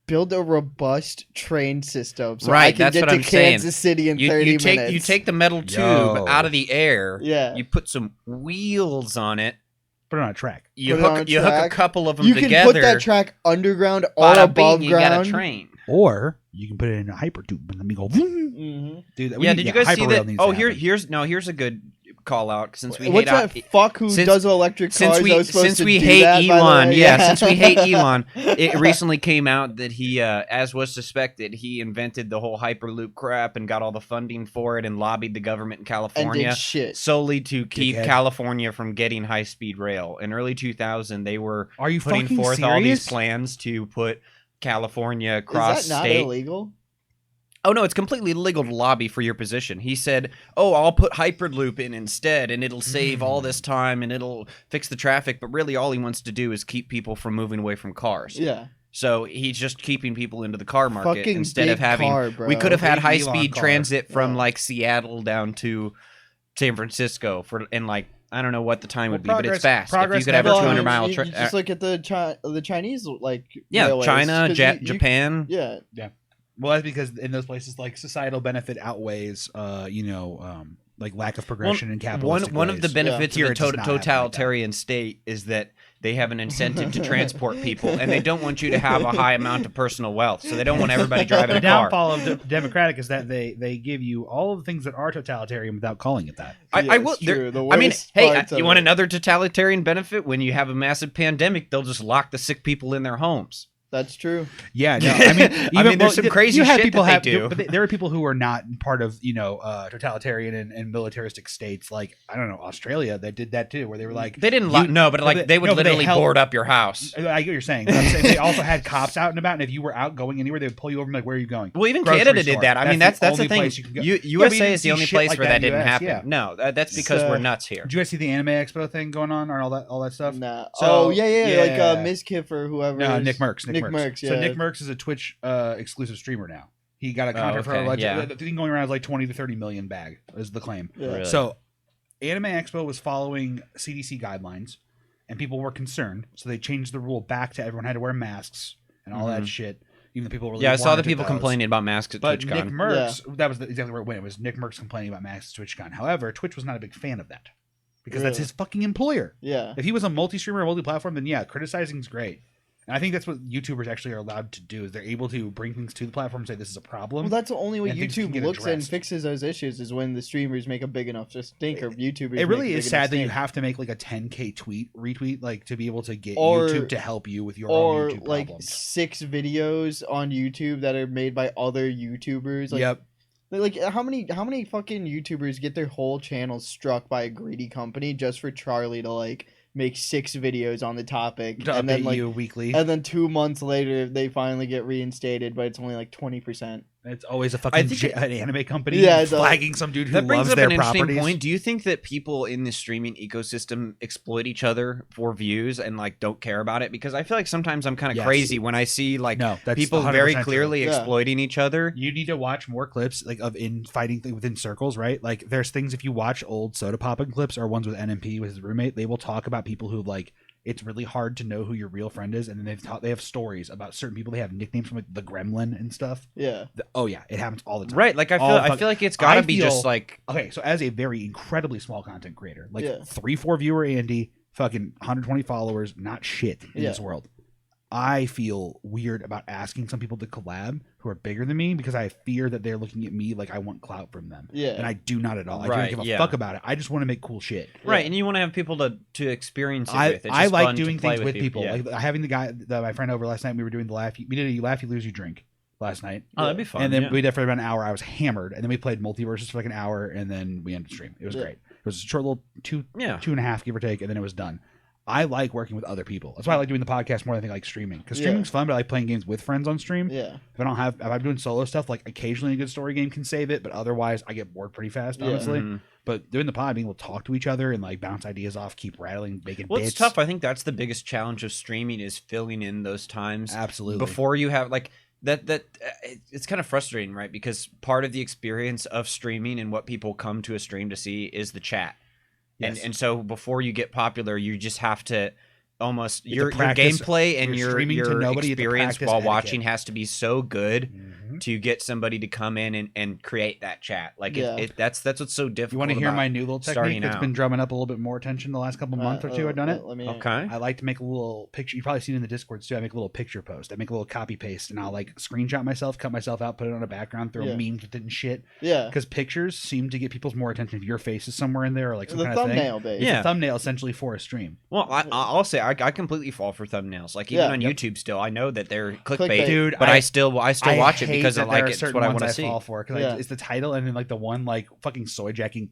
Build a robust train system so right, I can that's get what to I'm Kansas saying. City in 30 minutes. You take the metal tube out of the air. Yeah. You put some wheels on it. Put it on a track. You hook a couple of them together. You can put that track underground or above ground. You got a train. Or you can put it in a hypertube and let me go. Mm-hmm. Dude, did you guys see that? Oh, here's a good call out since we what's hate that fuck who does electric cars? Since we hate Elon, since we hate Elon, it recently came out that he, as was suspected, he invented the whole Hyperloop crap and got all the funding for it and lobbied the government in California solely to keep California from getting high-speed rail. In early 2000, they were putting forth all these plans to put California cross-state. Is that not illegal? Oh, no, it's completely illegal to lobby for your position. He said, I'll put Hyperloop in instead, and it'll save all this time, and it'll fix the traffic. But really, all he wants to do is keep people from moving away from cars. Yeah. So he's just keeping people into the car market fucking instead of having... car, bro. We could have had Big high-speed Elon transit from, like, Seattle down to San Francisco in, like, I don't know what the time would be, but it's fast. If you could have a 200-mile... You just look at the Chinese, like... Yeah, railways, China, Japan... Yeah. Well, that's because in those places, like societal benefit outweighs, like lack of progression in capitalistic One of the benefits of a Here it does not happen totalitarian state is that they have an incentive to transport people, and they don't want you to have a high amount of personal wealth, so they don't want everybody driving The a car. downfall of Democratic is that they give you all of the things that are totalitarian without calling it that. I will. I mean, hey, you want another totalitarian benefit? When you have a massive pandemic, they'll just lock the sick people in their homes. That's true. Yeah, no, I mean, there's some crazy shit that they do. But there are people who are not part of, totalitarian and militaristic states. Like, I don't know, Australia, that did that too, where they were like, they didn't they would literally board up your house. I get what you're saying. But I'm saying they also had cops out and about, and if you were out going anywhere, they would pull you over and be like, where are you going? Well, even Canada did that. I mean, that's the thing. USA is the only place where that didn't happen. Yeah. No, that's because we're nuts here. Did you guys see the Anime Expo thing going on or all that stuff? Nah. So, like Ms. Kiff or whoever. No, Nick Merckx. Yeah. So Nick Merckx is a Twitch exclusive streamer now. He got a contract for the thing going around is like 20 to 30 million bag is the claim. Yeah. Really? So Anime Expo was following CDC guidelines, and people were concerned, so they changed the rule back to everyone had to wear masks and all that shit. Even the people really I saw the people complaining about masks at TwitchCon. Nick Merckx, that was exactly where it went. It was Nick Merckx complaining about masks at TwitchCon. However, Twitch was not a big fan of that because that's his fucking employer. Yeah. If he was a multi-streamer or multi-platform, then criticizing is great. And I think that's what YouTubers actually are allowed to do, is they're able to bring things to the platform and say this is a problem. Well, that's the only way YouTube looks and fixes those issues is when the streamers make a big enough stink, or YouTubers. It really is sad that you have to make like a 10K retweet, like to be able to get YouTube to help you with your own YouTube like problems. 6 videos on YouTube that are made by other YouTubers. Like, yep. Like how many fucking YouTubers get their whole channels struck by a greedy company just for Charlie to like make 6 videos on the topic to and then like you weekly, and then 2 months later they finally get reinstated, but it's only like 20%. It's always a fucking an anime company flagging some dude who that brings loves up their an interesting properties. Point. Do you think that people in the streaming ecosystem exploit each other for views and like don't care about it? Because I feel like sometimes I'm kind of crazy when I see like people very clearly exploiting each other. You need to watch more clips like of fighting within circles, right? Like there's things, if you watch old Soda Poppin clips or ones with NMP with his roommate, they will talk about people who like, it's really hard to know who your real friend is, and then they have stories about certain people. They have nicknames from like the Gremlin and stuff. Yeah. It happens all the time. Right. Like I feel like it's gotta be just like okay. So as a very incredibly small content creator, like 3-4 viewer Andy, fucking 120 followers, not shit in this world. I feel weird about asking some people to collab who are bigger than me because I fear that they're looking at me like I want clout from them. Yeah. And I do not at all. I don't give a fuck about it. I just want to make cool shit. Right. And you want to have people to experience it with. It's I like fun doing things with people. Yeah. Like having my friend over last night, we were doing we did a laugh, you lose, you drink last night. Oh, that'd be fun. And then we did for about an hour. I was hammered. And then we played Multiverses for like an hour, and then we ended the stream. It was great. It was a short little 2.5, give or take, and then it was done. I like working with other people. That's why I like doing the podcast more than I think I like streaming. Because streaming's fun, but I like playing games with friends on stream. Yeah. If I'm doing solo stuff, like occasionally a good story game can save it, but otherwise I get bored pretty fast, honestly. Mm-hmm. But doing the pod, being able to talk to each other and like bounce ideas off, keep rattling, making bits. It's tough. I think that's the biggest challenge of streaming is filling in those times. Absolutely. Before you have like that it's kind of frustrating, right? Because part of the experience of streaming and what people come to a stream to see is the chat. Yes. And so before you get popular, you just have to almost your gameplay and your experience while watching has to be so good to get somebody to come in and create that chat. Like that's what's so difficult. You want to hear my new little technique that's been drumming up a little bit more attention the last couple months or two? I've done it. Okay. I like to make a little picture. You've probably seen it in the Discords too. I make a little picture post. I make a little copy paste, and I'll like screenshot myself, cut myself out, put it on a background, throw memes with it and shit. Yeah. Because pictures seem to get people's more attention if your face is somewhere in there or like some kind of thumbnail thing. It's a thumbnail essentially for a stream. Well, I'll say I completely fall for thumbnails. Like even on YouTube, still I know that they're clickbait, dude. But I still watch it because I like it. It's what I want to see. Fall for because it's the title and then like the one like fucking soy jacking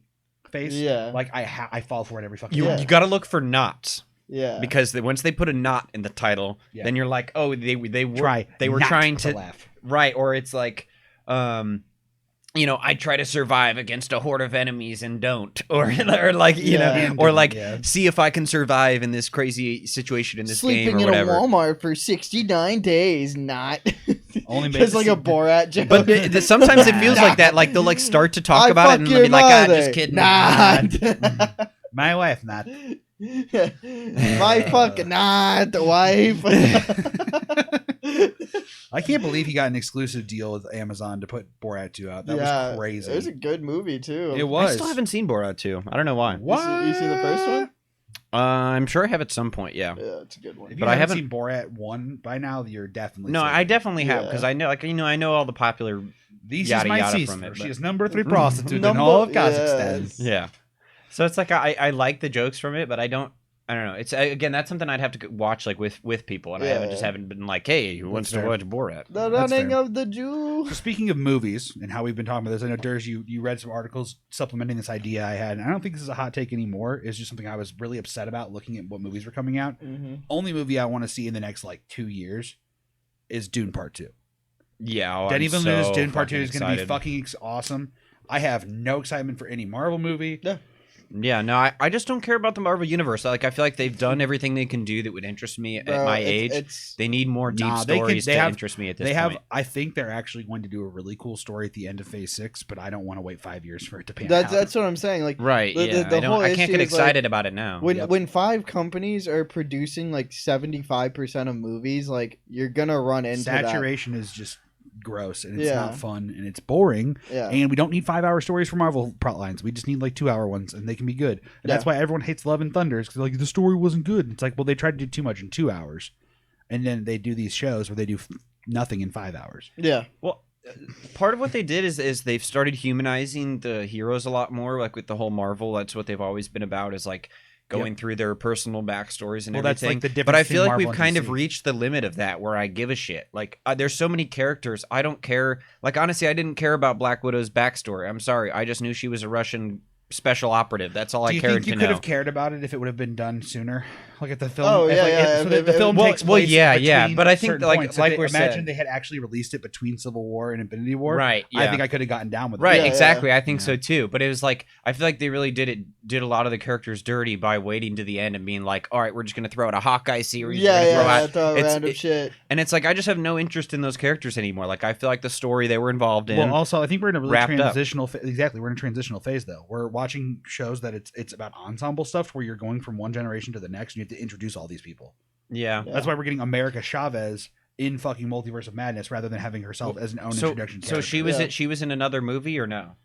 face. Yeah, like I fall for it every fucking. You got to look for knots. Yeah, because once they put a knot in the title, then you're like, oh, they were trying to laugh, right? Or it's like, I try to survive against a horde of enemies and don't, or like see if I can survive in this crazy situation in this game or whatever. Sleeping in a Walmart for 69 days, not only just like a Borat joke. But sometimes it feels like that. Like they'll like start to talk about it and they'll be like, just kidding. My wife, not. My fucking not wife. I can't believe he got an exclusive deal with Amazon to put Borat 2 out. That was crazy. It was a good movie too. It was. I still haven't seen Borat 2. I don't know why. What? You seen the first one? I'm sure I have at some point. Yeah, it's a good one. If you haven't seen Borat 1 by now, you're definitely no. safe. I definitely have because I know, like I know all the popular. This yada, is my yada sister. from it, She but- is number 3 prostitute in all of Kazakhstan. Yes. Yeah, so it's like I like the jokes from it, but I don't know. It's again that's something I'd have to watch like with people, and I haven't been like, hey, who wants to watch Borat? The running of the Jew. So speaking of movies and how we've been talking about this, I know Durs, you read some articles supplementing this idea I had, and I don't think this is a hot take anymore. It's just something I was really upset about looking at what movies were coming out. Only movie I want to see in the next like 2 years is Dune Part 2. Yeah, Denis Villeneuve's Dune Part 2 is going to be excited. fucking awesome. I have no excitement for any Marvel movie. Yeah, no, I just don't care about the Marvel universe. Like, I feel like they've done everything they can do that would interest me at my age. They need more deep stories to interest me at this point. I think they're actually going to do a really cool story at the end of Phase 6, but I don't want to wait 5 years for it to pan out. That's what I'm saying. Like, right? I can't get excited about it now. When 5 companies are producing like 75% of movies, like you're gonna run into saturation is just gross, and it's not fun, and it's boring, and we don't need 5-hour stories for Marvel plot lines. We just need like 2-hour ones, and they can be good. And that's why everyone hates Love and Thunder, because like the story wasn't good. It's like, well, they tried to do too much in 2 hours, and then they do these shows where they do nothing in 5 hours. Well, part of what they did is they've started humanizing the heroes a lot more, like with the whole Marvel. That's what they've always been about, is like going through their personal backstories and everything. That's like the difference. But I feel like Marvel we've kind DC. of reached the limit of that, where I give a shit. Like, there's so many characters, I don't care. Like, honestly, I didn't care about Black Widow's backstory. I'm sorry, I just knew she was a Russian special operative. That's all I cared to know. Do you think you could have cared about it if it would have been done sooner? Like at the film. The film takes place. But I think like we're imagine saying, they had actually released it between Civil War and Infinity War. Right. Yeah. I think I could have gotten down with it. Right. Exactly. I think so too. But it was like, I feel like they really did a lot of the characters dirty by waiting to the end and being like, all right, we're just gonna throw out a Hawkeye series. Throw random shit. And it's like, I just have no interest in those characters anymore. Like, I feel like the story they were involved in. Well, also, I think we're in a really transitional. Exactly. We're in a transitional phase though. We're watching shows that it's about ensemble stuff where you're going from one generation to the next, and you have to introduce all these people. Yeah. That's why we're getting America Chavez in fucking Multiverse of Madness rather than having herself as an own introduction. So she was in another movie or no?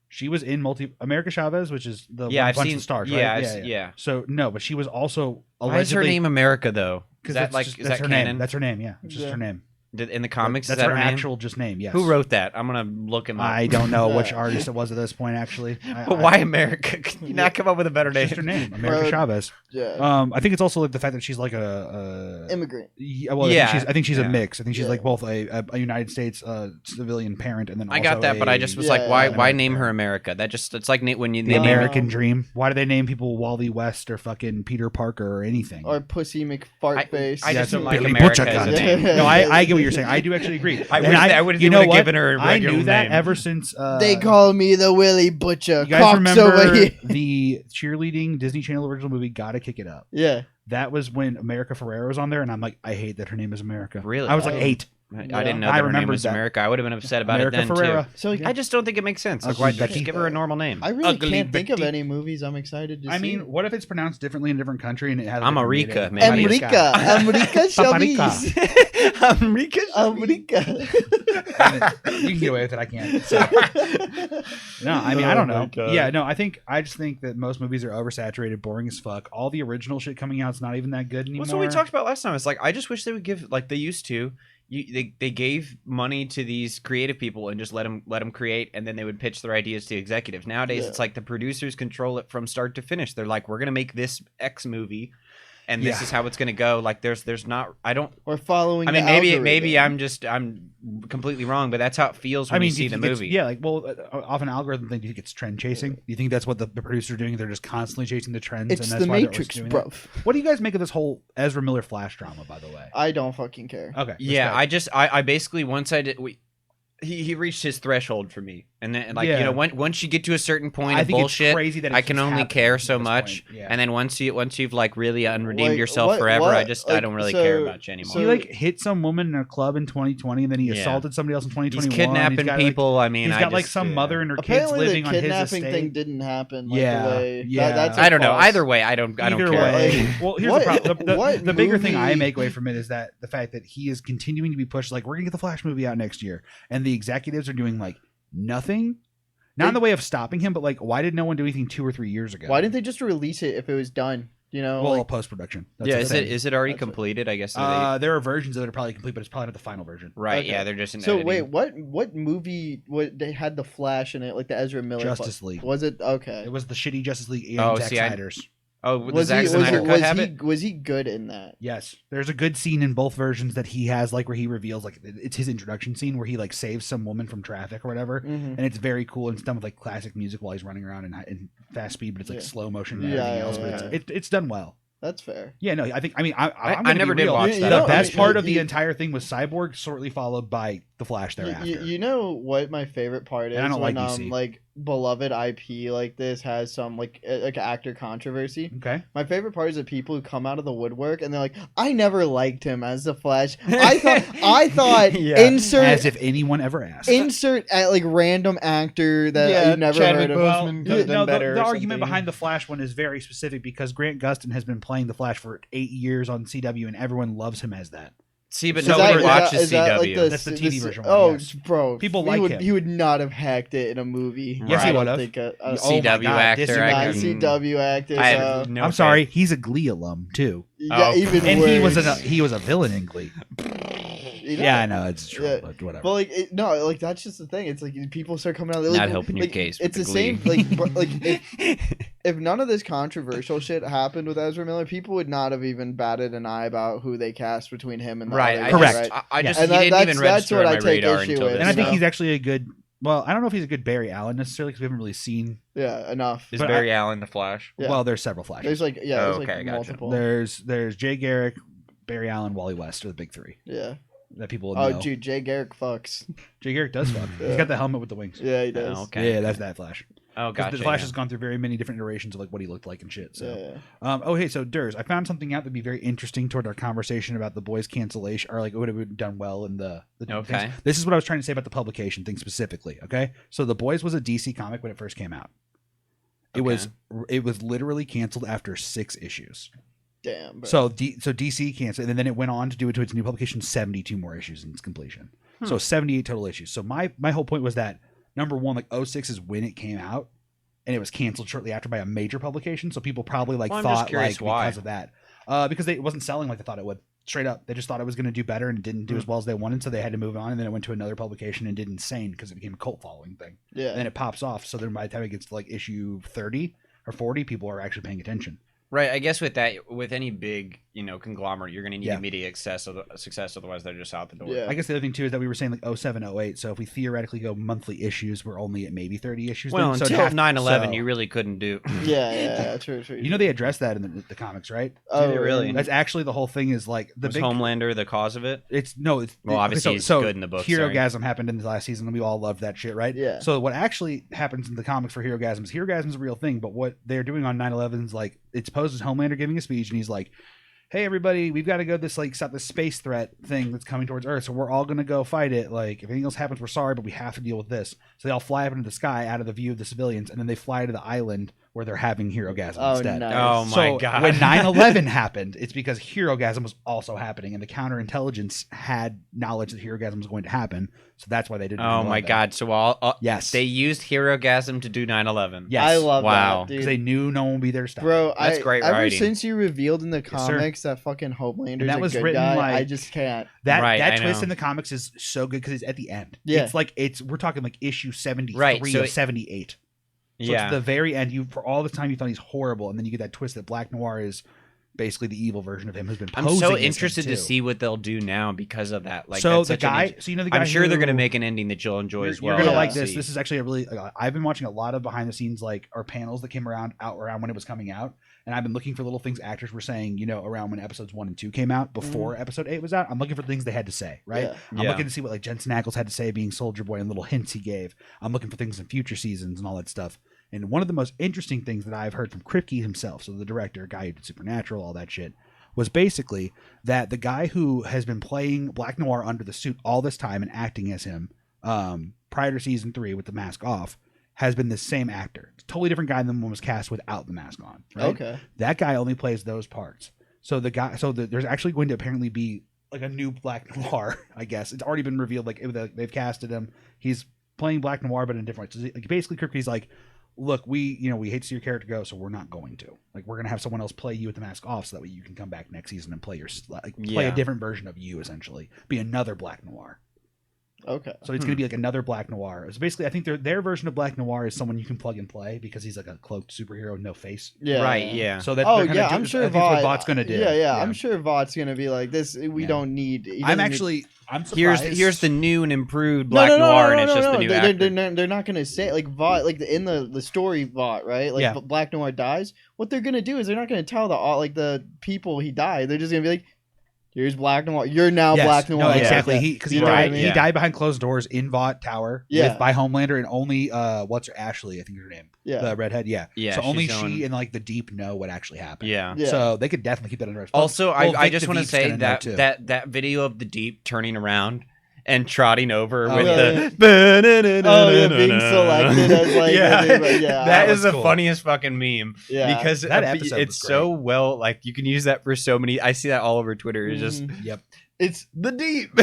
She was in America Chavez, which is the I've bunch seen of stars, yeah, right? Yeah. So no, but she was also allegedly. Why is her name America though? Is that like is that her canon? name? That's her name. Yeah, it's just her name. In the comics, that's is that her name? actual just name. Yes. Who wrote that? I'm gonna look him up. I don't know which artist it was at this point. Actually, but why America? Can you not come up with a better name? Just her name, America Chavez. Yeah. I think it's also like the fact that she's like a immigrant. I think she's a mix. I think she's like both a United States civilian parent, and then I got that, but I just was like, why name her America? That just it's like when you the American Dream. Why do they name people Wally West or fucking Peter Parker or anything? Or Pussy McFartface? I just don't like America as a name. No, I get what you're saying. I do actually agree. I would have given her a I knew that name. ever since they call me the Willy Butcher. You guys remember the cheerleading Disney Channel original movie Gotta Kick It Up? Yeah. That was when America Ferrera was on there, and I'm like, I hate that her name is America. Really? I was like 8. I didn't know that her name was America. I would have been upset about America it then Ferrera. too. So I just don't think it makes sense. Like, why just give her a normal name? I really can't think of any movies I'm excited to see. I mean, what if it's pronounced differently in a different country and it has America, man. America Chavez. America. You can get away with it. I can't. So. No, I mean, I don't know. Yeah, no, I just think that most movies are oversaturated, boring as fuck. All the original shit coming out's not even that good anymore. That's what we talked about last time. It's like, I just wish they would give, like they used to. They gave money to these creative people and just let them create, and then they would pitch their ideas to executives. Nowadays, it's like the producers control it from start to finish. They're like, we're gonna make this X movie, and this is how it's gonna go. Like, there's not. I don't. We're following. I mean, maybe I'm completely wrong, but that's how it feels when you see the movie. Yeah, like, well, off an algorithm thing, do you think it's trend chasing? Do you think that's what the producers are doing? They're just constantly chasing the trends. It's and that's the why Matrix, bro. What do you guys make of this whole Ezra Miller Flash drama, by the way? I don't fucking care. Okay. Yeah, I basically once I did. He reached his threshold for me, and then once you get to a certain point of bullshit, I can only care so much. And then once you've like really unredeemed yourself forever, I don't really care about you anymore. So he like hit some woman in a club in 2020, and then he assaulted somebody else in 2021. He's kidnapping people. Like, I mean, he's got like some mother and her kids living on his estate. Apparently, the kidnapping thing didn't happen. Like, That's I don't know. Either way, I don't care. Well, here's the problem. The bigger thing I make away from it is that the fact that he is continuing to be pushed. Like, we're gonna get the Flash movie out next year, and the executives are doing like nothing, not in the way of stopping him, but like, why did no one do anything 2 or 3 years ago? Why didn't they just release it if it was done? You know, well, post production. Yeah, is it already completed? I guess. There are versions that are probably complete, but it's probably not the final version. Right. Okay. Yeah, they're just in So editing. wait, what movie? What they had the Flash in it, like the Ezra Miller Justice League. Was it okay? It was the shitty Justice League and Zack Snyder's. Was Zack Snyder cut have it? Was he good in that? Yes, there's a good scene in both versions that he has, like where he reveals, like it's his introduction scene where he like saves some woman from traffic or whatever, and it's very cool and it's done with like classic music while he's running around in fast speed, but it's like slow motion and everything else. But it's done well. That's fair. Yeah, no, I never did watch that. The best part of the entire thing was Cyborg, shortly followed by the Flash thereafter. You know what my favorite part is? And I don't when like DC. like beloved IP like this has some like actor controversy. Okay. My favorite part is the people who come out of the woodwork and they're like, I never liked him as the Flash. I thought insert as if anyone ever asked. Insert at like random actor that you never heard of. The argument behind the Flash one is very specific because Grant Gustin has been playing the Flash for 8 years on CW and everyone loves him as that. See, but nobody watches CW. That's the TV version. Bro, people like him. He would not have hacked it in a movie. Yes, he would have. CW actor. CW actor. I'm sorry, he's a Glee alum too. Yeah, even and worse. he was a villain in Glee. Yeah, I know it's true, but whatever. But like that's just the thing. It's like people start coming out. Like, not helping your case. It's the same. If none of this controversial shit happened with Ezra Miller, people would not have even batted an eye about who they cast between him and the other guy, correct. Right? I just he didn't even register on my radar until this. And I think he's actually a good. Well, I don't know if he's a good Barry Allen necessarily because we haven't really seen. Yeah, enough. Is Barry Allen the Flash? Yeah. Well, there's several Flashes. There's multiple. There's Jay Garrick, Barry Allen, Wally West are the big three. Yeah. That people know. Oh, dude, Jay Garrick fucks. Jay Garrick does fuck. He's got the helmet with the wings. Yeah, he does. Oh, okay. Yeah, that's that Flash. Oh, gotcha. The Flash has gone through very many different iterations of like what he looked like and shit. So, yeah. Hey, so Durs, I found something out that'd be very interesting toward our conversation about the boys' cancellation, or like it would have done well in the okay. Things. This is what I was trying to say about the publication thing specifically. Okay, so the boys was a DC comic when it first came out. It was literally canceled after 6 issues. Damn. Bro. So DC canceled, and then it went on to do it to its new publication, 72 more issues in its completion. So 78 total issues. So my whole point was that number one, like 06 is when it came out, and it was canceled shortly after by a major publication. So people probably thought like why. because of that, because it wasn't selling like they thought it would. Straight up, they just thought it was going to do better and it didn't do as well as they wanted, so they had to move on. And then it went to another publication and did insane because it became a cult following thing. Yeah. And then it pops off. So then by the time it gets to like issue 30 or 40, people are actually paying attention. Right, I guess with any big, conglomerate, you're going to need immediate success, otherwise they're just out the door. Yeah. I guess the other thing too is that we were saying like 07, 08, so if we theoretically go monthly issues, we're only at maybe 30 issues. Well, then. until 9/11, you really couldn't do. Yeah, true. You know they addressed that in the comics, right? Oh, really? That's actually the whole thing is like was Homelander the cause of it? Obviously he's good in the book. Herogasm happened in the last season, and we all loved that shit, right? Yeah. So what actually happens in the comics for Herogasm is a real thing, but what they're doing on 9/11 is like it's posed as Homelander giving a speech, and he's like, hey everybody, we've got to go stop this space threat thing that's coming towards Earth, so we're all gonna go fight it. Like if anything else happens, we're sorry, but we have to deal with this. So they all fly up into the sky out of the view of the civilians, and then they fly to the island where they're having Herogasm instead. Nice. Oh my god. When 9/11 happened, it's because Herogasm was also happening, and the counterintelligence had knowledge that Herogasm was going to happen, so that's why they didn't. Oh my god! So yes, they used Herogasm to do 9/11. Yes, I love that, dude. Because they knew no one would be there to stop. Bro, that's great ever writing. since you revealed in the comics that fucking Homelander's that was a good written guy, like, I just can't. That twist in the comics is so good because it's at the end. Yeah, we're talking like issue 73 of 78. So it's the very end. For all the time you thought he's horrible, and then you get that twist that Black Noir is basically the evil version of him who's been posing. I'm so interested to see what they'll do now because of that. Like, so the guy, I'm sure they're going to make an ending that you'll enjoy as well. You're going to like this. This is actually a really. I've been watching a lot of behind the scenes or panels that came around when it was coming out, and I've been looking for little things actors were saying. Around when episodes 1 and 2 came out, before episode 8 was out. I'm looking for things they had to say. Right. Yeah. I'm looking to see what like Jensen Ackles had to say, being Soldier Boy, and little hints he gave. I'm looking for things in future seasons and all that stuff. And one of the most interesting things that I've heard from Kripke himself, so the director, guy who did Supernatural, all that shit, was basically that the guy who has been playing Black Noir under the suit all this time and acting as him prior to season 3 with the mask off has been the same actor. It's a totally different guy than one was cast without the mask on. Right? Okay. That guy only plays those parts. So there's actually going to apparently be like a new Black Noir, I guess. It's already been revealed. Like they've casted him. He's playing Black Noir, but in a different way. So basically, Kripke's like, look, we hate to see your character go, so we're not going to. Like, we're gonna have someone else play you with the mask off, so that way you can come back next season and play play a different version of you, essentially, be another Black Noir. Okay. So it's going to be like another Black Noir. So basically, I think their version of Black Noir is someone you can plug and play because he's like a cloaked superhero with no face. Yeah. Right. Yeah. So that's I'm sure Vought's going to do. Yeah. I'm sure Vought's going to be like this. We don't need. I'm surprised. Here's the new and improved Black Noir, and it's just the new actor. They're not going to say like Vought, like in the story Vought, right? Like Black Noir dies. What they're going to do is they're not going to tell the people he died. They're just going to be like, here's Black Noir. You're now Black Noir. No, exactly. Because he died. He died behind closed doors in Vought Tower. By Homelander, and only what's her Ashley? I think her name. Yeah. The redhead. Yeah. So only she and like the Deep know what actually happened. Yeah. So they could definitely keep that under. Also, I just want to say that video of the Deep turning around and trotting over with being selected as like that is the funniest fucking meme because that episode it's so well, like you can use that for so many. I see that all over Twitter. It's just it's the Deep.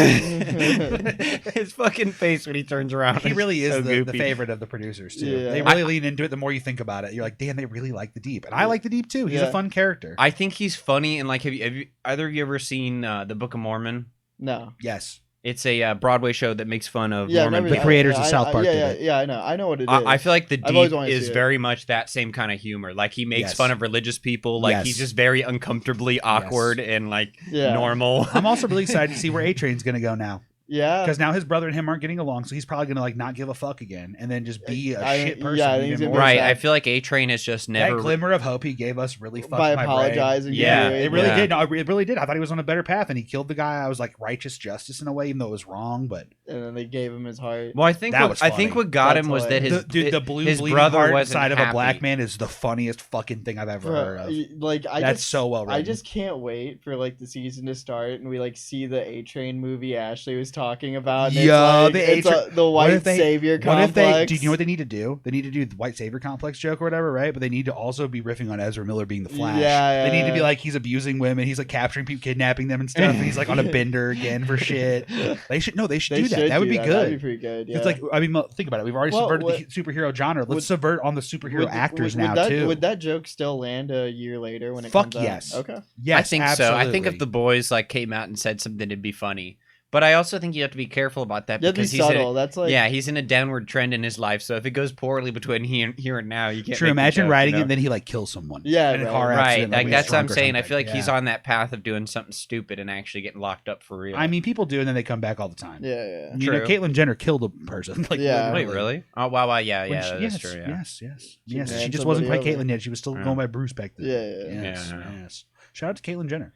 His fucking face when he turns around. He really is the favorite of the producers too. They really lean into it. The more you think about it, you're like, damn, they really like the Deep, and I like the Deep too. He's a fun character. I think he's funny, and like, have you either of you ever seen the Book of Mormon? No. Yes. It's a Broadway show that makes fun of Mormon. The creators of South Park. I know what it is. I feel like the Deep is very much that same kind of humor. Like he makes fun of religious people. Like he's just very uncomfortably awkward and like normal. I'm also really excited to see where A-Train's going to go now. Yeah, because now his brother and him aren't getting along, so he's probably gonna like not give a fuck again, and then just be a shit person. Yeah, I think right. I feel like A-Train has just never that glimmer of hope he gave us really fucked by my apologizing. Brain. Yeah, it really did. No, it really did. I thought he was on a better path, and he killed the guy. I was like righteous justice in a way, even though it was wrong. But and then they gave him his heart. Well, I think what got him was that the blue his brother heart wasn't side happy. of a black man is the funniest fucking thing I've ever heard of. Like that's so well written. I just can't wait for like the season to start, and we like see the A-Train movie Ashley was talking about. Yeah, the white savior complex. Do you know what they need to do? They need to do the white savior complex joke or whatever, right? But they need to also be riffing on Ezra Miller being the Flash. They need to be like he's abusing women, he's like capturing people, kidnapping them and stuff, and he's like on a bender again for shit. They should do that. That would be good. That'd be pretty good. Yeah. It's like, I mean, think about it. We've already subverted the superhero genre. Let's subvert on the superhero actors now too. Would that joke still land a year later when it comes out? Yes. Okay. Yes, I think so. I think if the boys like came out and said something, it'd be funny. But I also think you have to be careful about that because he's subtle. That's like he's in a downward trend in his life. So if it goes poorly between here and now, you can't. True. Imagine writing it and then he like kills someone. Yeah, right. Like that's what I'm saying. I feel like he's on that path of doing something stupid and actually getting locked up for real. I mean, people do, and then they come back all the time. Yeah. You know, Caitlyn Jenner killed a person. Like, wait, really? Oh, wow. Yeah. That's true. Yeah. Yes. She just wasn't quite Caitlyn yet. She was still going by Bruce back then. Yes. Shout out to Caitlyn Jenner.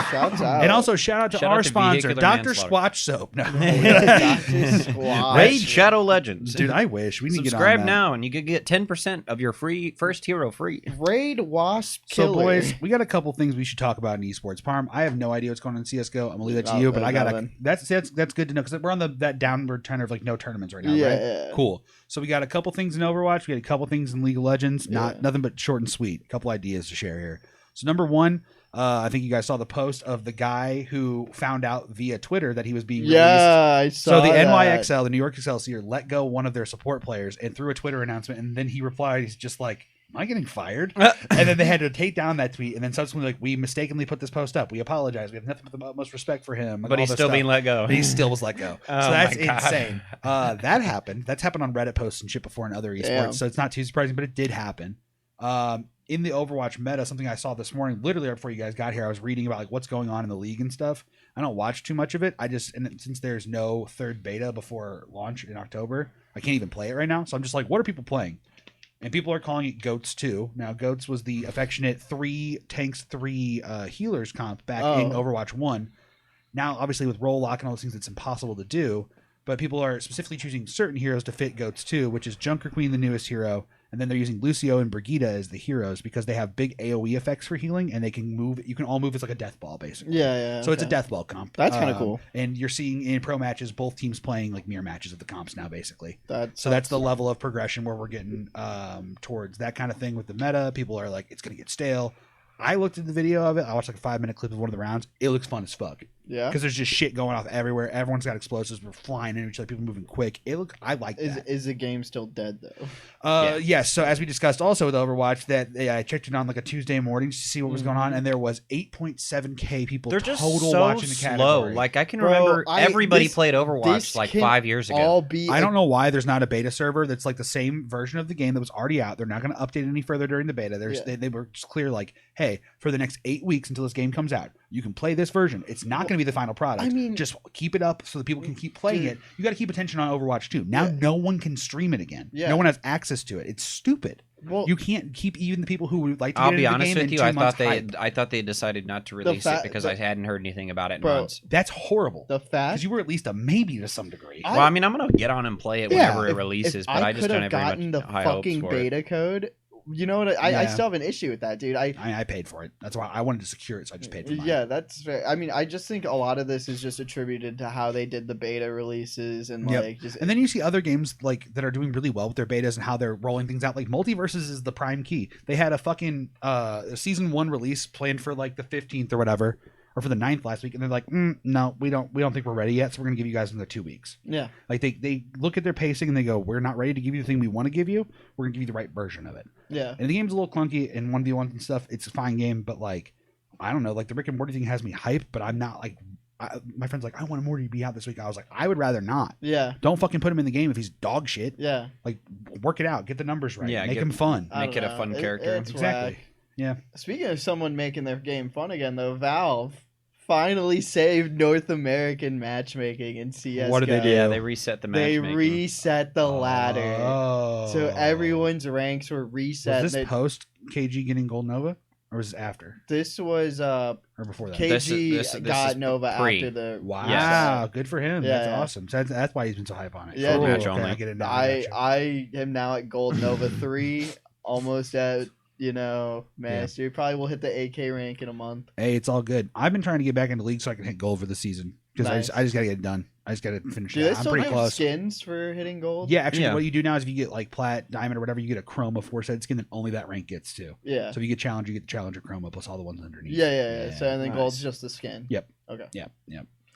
Shouts out. And also shout out to our sponsor, Dr. Squatch Soap. No. Dr. Squatch. Raid Shadow Legends. Dude, I wish. We need to subscribe get on now and you could get 10% of your first hero free. Raid Wasp Killer. So boys, we got a couple things we should talk about in esports. Parm, I have no idea what's going on in CSGO. I'm gonna leave that to you, but I got that's good to know because we're on that downward trend of like no tournaments right now, right? Yeah. Cool. So we got a couple things in Overwatch, we got a couple things in League of Legends, nothing but short and sweet. A couple ideas to share here. So number one, I think you guys saw the post of the guy who found out via Twitter that he was being released. I saw So the that. NYXL, the New York Excelsior, let go one of their support players and threw a Twitter announcement, and then he replied, he's just like, am I getting fired? And then they had to take down that tweet, and then subsequently, like, we mistakenly put this post up. We apologize. We have nothing but the utmost respect for him. But he's still being let go. But he still was let go. So that's insane. That happened. That's happened on Reddit posts and shit before in other esports. Damn. So it's not too surprising, but it did happen. In the Overwatch meta, something I saw this morning, literally right before you guys got here, I was reading about like what's going on in the league and stuff. I don't watch too much of it. And since there's no third beta before launch in October, I can't even play it right now. So I'm just like, what are people playing? And people are calling it GOATS 2. Now, GOATS was the affectionate 3 tanks, 3 healers comp back in Overwatch 1. Now, obviously, with role lock and all those things, it's impossible to do. But people are specifically choosing certain heroes to fit GOATS 2, which is Junker Queen, the newest hero. And then they're using Lucio and Brigitte as the heroes because they have big AoE effects for healing, and they can move. You can all move as like a death ball, basically. So it's a death ball comp. That's kind of cool. And you're seeing in pro matches both teams playing like mirror matches of the comps now, basically. That's the level of progression where we're getting towards that kind of thing with the meta. People are like, it's going to get stale. I looked at the video of it. I watched like a 5-minute clip of one of the rounds. It looks fun as fuck. Yeah. Because there's just shit going off everywhere. Everyone's got explosives. We're flying into each other. People moving quick. I like that. Is the game still dead though? Yes. So as we discussed also with Overwatch, that I checked it on like a Tuesday morning to see what was going on, and there was 8.7K people They're just total so watching the slow. category. Like I can remember everybody played Overwatch like 5 years ago. I don't know why there's not a beta server that's like the same version of the game that was already out. They're not going to update any further during the beta. They were just clear like, hey, for the next 8 weeks until this game comes out, you can play this version. It's not going to be the final product. I mean, just keep it up so that people can keep playing it. You got to keep attention on Overwatch too. Now no one can stream it again. No one has access to it. It's stupid. Well, you can't keep even the people who would like to. I'll get be into honest the game with you. I thought they decided not to release it because I hadn't heard anything about it in months. That's horrible. The fact because you were at least a maybe to some degree. Well, I mean, I'm gonna get on and play it whenever it releases, but I just don't have very much high hopes for it. I could have gotten the fucking beta code. You know what? I still have an issue with that, dude. I paid for it. That's why I wanted to secure it, so I just paid for mine. Yeah, that's fair. I mean, I just think a lot of this is just attributed to how they did the beta releases and like just. And then you see other games like that are doing really well with their betas and how they're rolling things out. Like Multiverses is the prime key. They had a fucking season 1 release planned for like the 15th or whatever, or for the 9th last week, and they're like, no, we don't think we're ready yet, so we're gonna give you guys another 2 weeks. Yeah, like they look at their pacing and they go, we're not ready to give you the thing we want to give you. We're gonna give you the right version of it. Yeah, and the game's a little clunky and 1v1 and stuff. It's a fine game, but like I don't know, like the Rick and Morty thing has me hyped, but I'm not like. My friend's like, I want Morty to be out this week. I was like, I would rather not. Yeah. Don't fucking put him in the game if he's dog shit. Yeah. Like, work it out. Get the numbers right. Yeah, make him fun. Make it a fun character. Exactly. Whack. Yeah. Speaking of someone making their game fun again, though, Valve finally saved North American matchmaking in CS:GO. What did they do? Yeah, they reset the matchmaking. They reset the ladder. Oh. So everyone's ranks were reset. Was this post KG getting Gold Nova? Or was this after? This was or before that. KG this got Nova after the. Wow, yes. Good for him. Yeah, That's awesome. So that's why he's been so hype on it. Yeah, cool. match only. I get it now. I am now at Gold Nova 3, almost at Master. Probably will hit the AK rank in a month. Hey, it's all good. I've been trying to get back into League so I can hit gold for the season because Nice. I just gotta get it done. I just gotta finish Do it. they I'm still pretty have close. skins for hitting gold? Yeah, actually, what you do now is if you get like plat, diamond, or whatever, you get a chroma 4-set skin that only that rank gets too. Yeah. So if you get challenge, you get the challenger chroma plus all the ones underneath. Yeah. So and then Nice. gold's just the skin. Yep. Okay. Yep.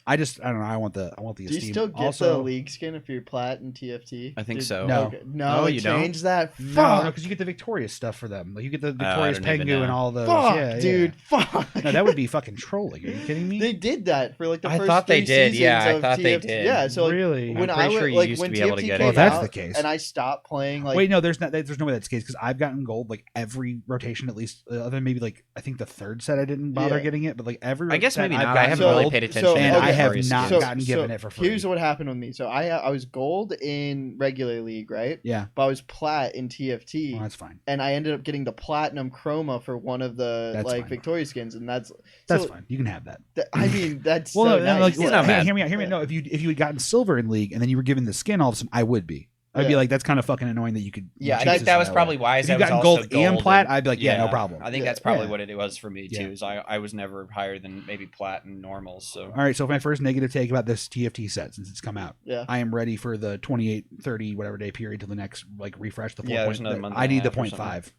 I don't know. I want the Do you esteem. still get also, the league skin if you're plat in TFT? I think so. No. Okay. No, Oh, it you don't? changed that. No, Fuck. because you get the victorious stuff for them. Like you get the I victorious don't even Pengu and know. all those. Fuck, yeah, dude. Fuck. No, that would be fucking trolling. Are you kidding me? They did that for like the I first thought they 3 did. seasons Yeah, I of thought they TFT. did. Yeah, so like, Really? when I'm pretty I sure you like used when to be able to TFT get it. came Well, that's out the case. and I stopped playing like Wait, no, there's no way that's the case because I've gotten gold like every rotation at least, other than maybe like I think the 3rd set I didn't bother getting it, but like every. I guess set maybe I've not. I gotten haven't really gold, paid attention. so- to and okay. I have Victorious not skins. gotten given it for free. Here's what happened with me. So I was gold in regular league, right? Yeah, But I was plat in TFT. well, that's fine. And I ended up getting the platinum chroma for one of the That's fine. Victoria skins, and that's Fine. You can have that. I mean, that's Well, so no, nice. like, It's not bad. hear me out. No, if you had gotten silver in league and then you were given the skin all of a sudden, I would be. I'd be Yeah. like, that's kind of fucking annoying that you could. Yeah, I choose think this that was way. probably why. If you gotten gold and plat, I'd be like, yeah, no problem. I think Yeah. that's probably Yeah. what it was for me too. Yeah. Is I was never higher than maybe plat and normals. So All right, so my first negative take about this TFT set since it's come out. Yeah. I am ready for the 28, 30, whatever day period till the next like refresh. The 4 Yeah, there's point- another month I and a need the half or 0.5.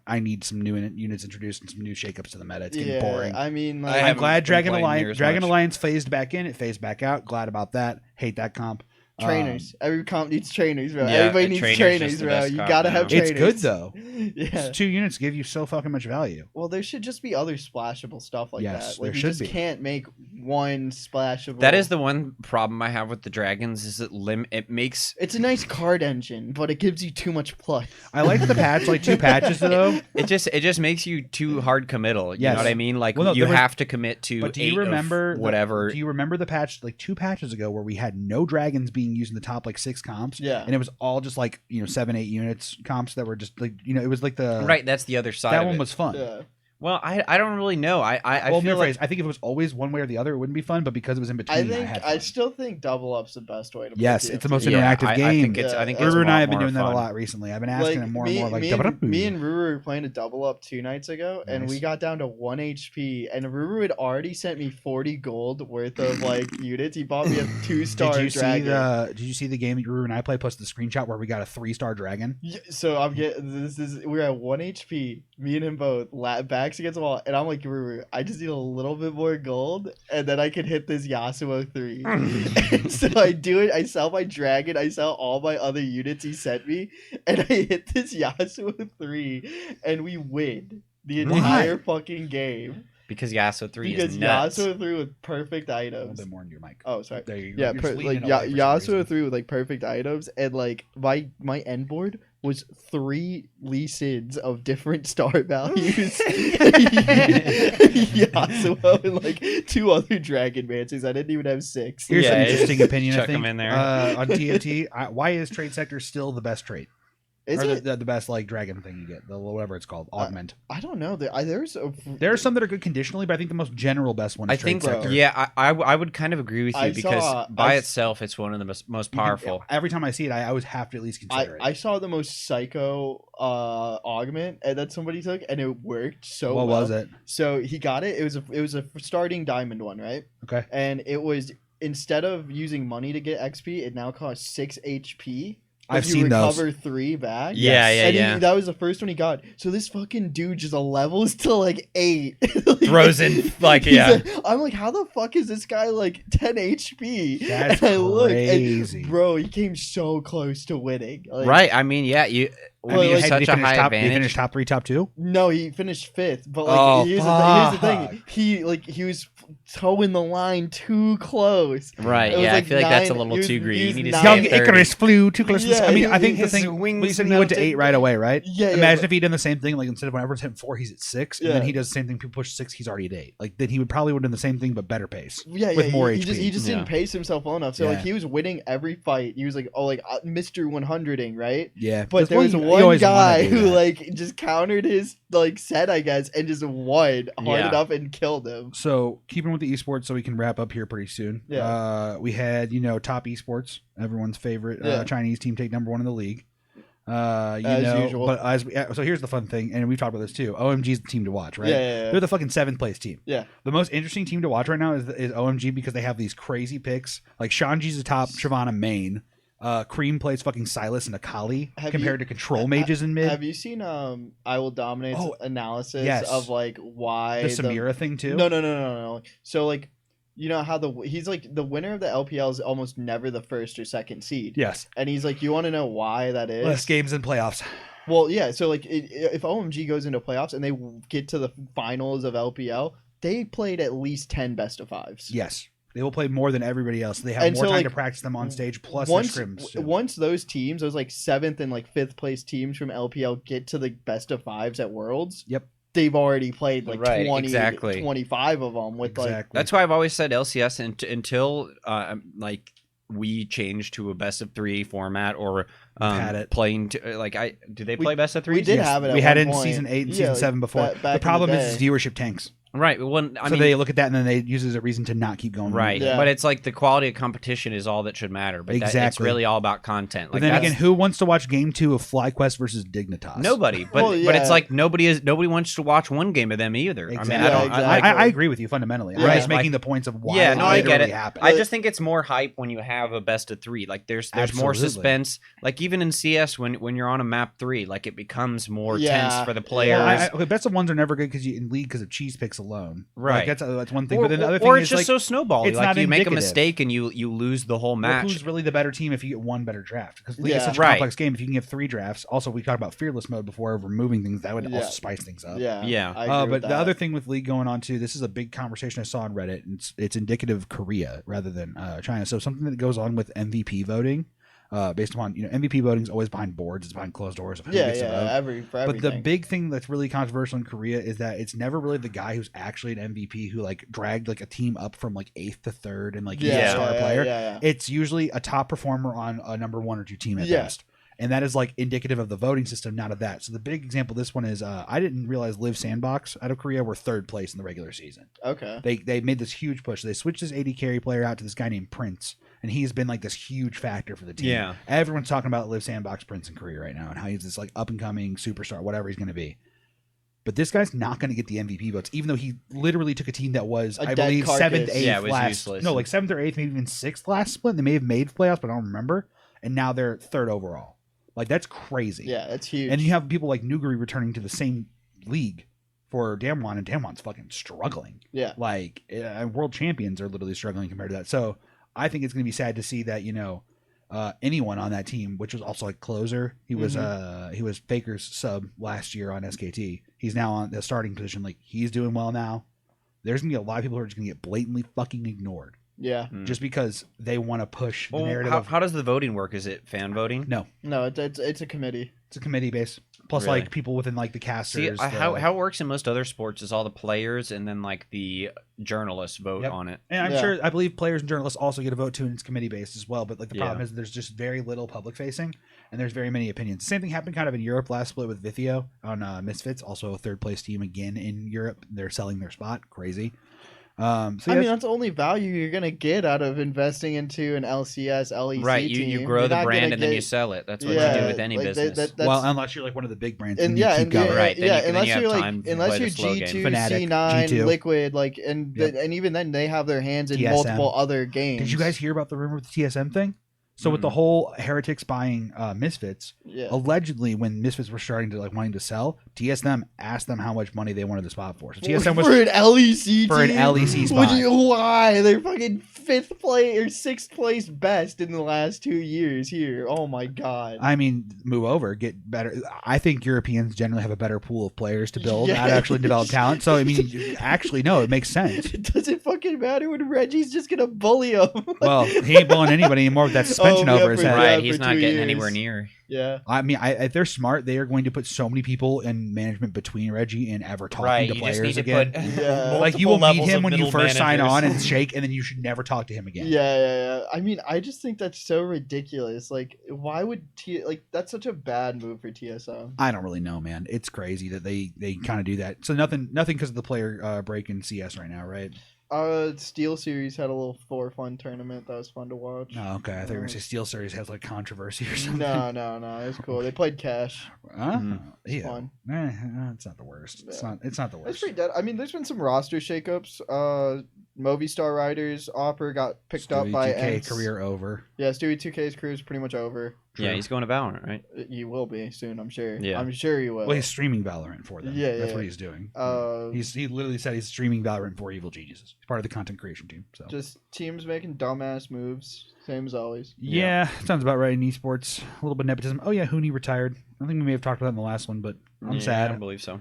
I need some new units introduced and some new shakeups to the meta. It's getting Yeah, boring. I mean, I like, I'm haven't glad been playing near Dragon as much. Alliance phased back in. It phased back out. Glad about that. Hate that comp. trainers. Every comp needs trainers, bro. Yeah, Everybody needs trainers is trainers, the bro. best You comp gotta now. have It's trainers. good though. Yeah. 2 units give you so fucking much value. Well, there should just be other splashable stuff like Yes, that. Like there you should just be. can't make one splashable. that is the one problem I have with the dragons is it makes It's a nice card engine, but it gives you too much plus. I like the patch, like 2 patches though. it just makes you too hard committal. You Yes. know what I mean? Like Well, no, you there was- have to commit to. But do 8 you remember of whatever? Do you remember the patch like 2 patches ago where we had no dragons being used in the top like 6 comps? Yeah. And it was all just like 7-8 units comps that were just like it was like the Right, that's the other side. that of one it. was fun. Yeah. Well, I don't really know. I Well, feel like I think if it was always one way or the other, it wouldn't be fun. But because it was in between, had fun. I still think double up's the best way to play Yes, TFT. it's the most Yeah, interactive I game. think it's. I think it's Ruru and I lot have been more doing that a fun. lot recently. I've been asking him more and more like, me and Ruru were playing a double up 2 nights ago, and Nice. we got down to 1 HP, and Ruru had already sent me 40 gold worth of units. He bought me a 2-star Did you dragon. see the game that Ruru and I played plus the screenshot where we got a 3-star dragon? Yeah, so I'm getting we're at 1 HP, me and him both back back's against the wall, and I'm like, I just need a little bit more gold, and then I can hit this Yasuo 3. And so I do it. I sell my dragon. I sell all my other units he sent me, and I hit this Yasuo 3, and we win the entire fucking game. Because Yasuo 3 because is nuts. Yasuo 3 with perfect A items. little bit more in your mic. Oh, sorry. There you go. Yeah, Yasuo 3 with like perfect items, and like my end board was 3 Lee Sins of different star values. Yasuo and like 2 other Dragon Mancers. I didn't even have 6. Here's an interesting opinion. Chuck I think them in there. On TFT. Why is Trade Sector still the best trait? Is or it? the best like dragon thing you get, the whatever it's called, augment. I don't know. There are some that are good conditionally, but I think the most general best one is Trade Sector. Yeah, I would kind of agree with you because by itself it's one of the most powerful. Every time I see it, I always have to at least consider it. I saw the most psycho augment that somebody took, and it worked so well. What was it? So he got it. It was a starting diamond one, right? Okay. And it was, instead of using money to get XP, it now costs 6 HP. I've seen those. Recover 3 back. Yeah. That was the first one he got. So this fucking dude just levels to like 8. Throws in like I'm like, how the fuck is this guy like 10 HP? That's and I look, crazy. and, bro, he came so close to winning. Like, right. I mean, yeah, you. Such a high advantage. He finished top 3, top 2. No, he finished 5th. But like, here's the thing. He was towing the line too close. Right. Yeah, I feel like that's a little too greedy. You need to Young Icarus flew too close. Yeah, I mean, I think the his thing. wings He said he went to 8 right away, right? Yeah. Imagine if he'd done the same thing. Like instead of whenever it's hitting 4, he's at 6, and then he does the same thing. People push 6, he's already at 8. Like then he would probably would have done the same thing but better pace. Yeah, with more he HP. just didn't pace himself well enough. So like he was winning every fight. He was like, Mr. 100ing, right? Yeah. But there was one guy who like just countered his like set, I guess, and just won hard enough and killed him. So keeping with the esports, so we can wrap up here pretty soon. Yeah. We had top esports, everyone's favorite Chinese team take number 1 in the league. As usual. But so here's the fun thing, and we've talked about this too. OMG's the team to watch, right? Yeah. They're the fucking 7th place team. Yeah. The most interesting team to watch right now is OMG because they have these crazy picks. Like Shanji's the top Shyvana main. Cream plays fucking Silas and Akali compared to control mages in mid. Have you seen I Will Dominate's analysis of like why the Samira thing too? No. So like, you know how he's like the winner of the LPL is almost never the first or second seed. Yes. And he's like, you want to know why that is? Less games in playoffs. Well, yeah. So like, if OMG goes into playoffs and they get to the finals of LPL, they played at least 10 best of 5s. Yes. They will play more than everybody else. They have more time to practice them on stage, plus their scrims. Once those teams, those like 7th and like 5th place teams from LPL get to the best of 5s at Worlds, they've already played like 25 of them. That's why I've always said LCS until like we change to a best of 3 format or playing to, do they play best of 3? We did have it. We had it in season 8 and season 7 before. The problem is viewership tanks. Right. Well, I mean, they look at that and then they use it as a reason to not keep going. Right. Yeah. But it's like the quality of competition is all that should matter. But it's really all about content. But then again, who wants to watch game 2 of FlyQuest versus Dignitas? Nobody. But it's like nobody wants to watch one game of them either. Exactly. I mean, I agree with you fundamentally. I'm just making the points of why. No, I get it. Happened. I just think it's more hype when you have a best of 3. Like there's more suspense. Like even in CS when you're on a map 3, like it becomes more tense for the players. Best of 1s are never good in league because of cheese picks alone. Right. Like that's one thing. But then the other thing is it's just so snowbally. Like you make a mistake and you lose the whole match. Who's really the better team if you get one better draft? Because league is such a complex game. If you can get 3 drafts, also we talked about fearless mode before removing things. That would also spice things up. Yeah. But the other thing with league going on too, this is a big conversation I saw on Reddit, and it's indicative of Korea rather than China. So something that goes on with MVP voting. Based upon MVP voting is always behind boards, it's behind closed doors. For everything. But the big thing that's really controversial in Korea is that it's never really the guy who's actually an MVP who like dragged like a team up from like 8th to 3rd and like he's a star player. It's usually a top performer on a number 1 or 2 team at best. And that is like indicative of the voting system, not of that. So the big example of this one is I didn't realize Live Sandbox out of Korea were 3rd place in the regular season. Okay. They made this huge push. They switched this AD carry player out to this guy named Prince. And he's been like this huge factor for the team. Yeah. Everyone's talking about Live Sandbox Prince in Korea right now and how he's this like up and coming superstar, whatever he's going to be. But this guy's not going to get the MVP votes, even though he literally took a team that was, I believe, 7th, 8th last. No, like 7th or 8th, maybe even 6th last split. They may have made playoffs, but I don't remember. And now they're 3rd overall. Like that's crazy. Yeah, that's huge. And you have people like Nuguri returning to the same league for Damwon, and Damwon's fucking struggling. Yeah. Like world champions are literally struggling compared to that. So I think it's going to be sad to see that, anyone on that team, which was also like closer. He was Faker's sub last year on SKT. He's now on the starting position. Like, he's doing well now. There's gonna be a lot of people who are just gonna get blatantly fucking ignored. Yeah. Just because they want to push the narrative. How does the voting work? Is it fan voting? No, it's a committee. It's a committee base. Plus, Really? like, people within, like, the casters. See, how it works in most other sports is all the players and then, like, the journalists vote on it. And I believe players and journalists also get a vote, too, and it's committee based as well. But, like, the problem is there's just very little public facing, and there's very many opinions. Same thing happened kind of in Europe last split with Vithio on Misfits, also a third place team again in Europe. They're selling their spot. Crazy. I mean, that's the only value you're gonna get out of investing into an LCS, LEC right? team. You grow the brand and then you sell it. That's what you do with any business. Well, unless you're like one of the big brands, and you keep going. Right? Unless you're G2, Fnatic, C9, G2. Liquid, like, and even then they have their hands in TSM. multiple other games. Did you guys hear about the rumor with the TSM thing? So with the whole Heretics buying Misfits, allegedly when Misfits were starting to wanting to sell, TSM asked them how much money they wanted the spot for. So TSM was for an LEC for team? an LEC spot. Why? They're fucking 5th place or 6th place best in the last 2 years here. Oh my god. I mean, move over, get better. I think Europeans generally have a better pool of players to build, not actually develop talent. So I mean, actually, no, it makes sense. It doesn't fucking matter when Reggie's just gonna bully him. Well, he ain't bullying anybody anymore with that suspension over his head. Right, he's not getting anywhere near. Yeah. I mean, if they're smart, they are going to put so many people in management between Reggie and ever talking to players again. Like, you will meet him when you first sign on and shake, and then you should never talk to him again. Yeah. I mean, I just think that's so ridiculous. Like, why would that's such a bad move for TSM? I don't really know, man. It's crazy that they kind of do that. So nothing because of the player break in CS right now, right? Steel Series had a little for fun tournament that was fun to watch. Oh, okay. I thought you were going to say Steel Series has like controversy or something. No. It was cool. They played Cash. Yeah. Fun. It's not the worst. It's not the worst. It's pretty dead. I mean, there's been some roster shakeups. Movistar Riders Opper got picked up by 2K career over. Yeah, Stewie 2K's career is pretty much over. Yeah, he's going to Valorant, right? He will be soon, I'm sure. Yeah. I'm sure he will. Well, he's streaming Valorant for them. Yeah, that's what he's doing. He literally said he's streaming Valorant for Evil Geniuses. He's part of the content creation team. So just teams making dumbass moves, same as always. Yeah, sounds about right in esports. A little bit of nepotism. Oh yeah, Hooney retired. I think we may have talked about that in the last one, but I'm sad. I don't believe so.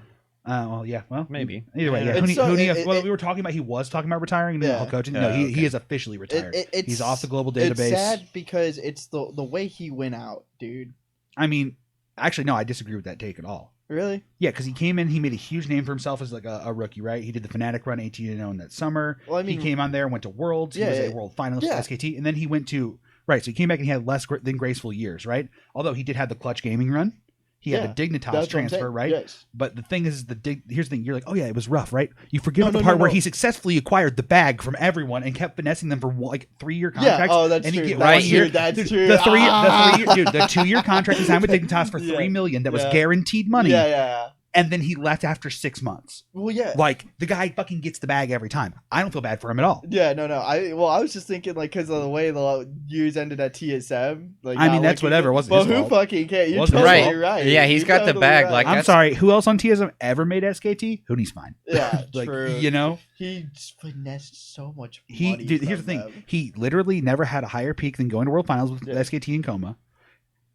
Well, maybe. Either way, yeah. Hooney, we were talking about he was talking about retiring and then coaching. No, he is officially retired. He's off the global database. It's sad because it's the way he went out, dude. I mean, actually, no, I disagree with that take at all. Really? Yeah, because he came in, he made a huge name for himself as like a rookie, right? He did the Fnatic run 18-0 in that summer. Well, I mean, he came on there and went to Worlds. He was a world finalist for SKT, and then he went to so he came back and he had less than graceful years, right? Although he did have the Clutch Gaming run. He had the Dignitas transfer, right? Yes. But the thing is, here's the thing. You're like, oh yeah, it was rough, right? You forget the part where he successfully acquired the bag from everyone and kept finessing them for like 3-year contracts. Yeah, oh, that's and true. Get that's true. That's true. The 2-year contract he signed with Dignitas for $3 million that was guaranteed money. Yeah. And then he left after 6 months. Well, yeah. Like, the guy fucking gets the bag every time. I don't feel bad for him at all. Yeah, no. I was just thinking, like, because of the way the years ended at TSM. Like, I mean, that's whatever. It wasn't his fault. Who fucking cares? You're totally right. Yeah, he's got the bag. Right. Like, I'm sorry. Who else on TSM ever made SKT? Hooney's fine. Yeah, like, true. You know? He finessed so much money. Here's the thing. He literally never had a higher peak than going to World Finals with SKT and Coma.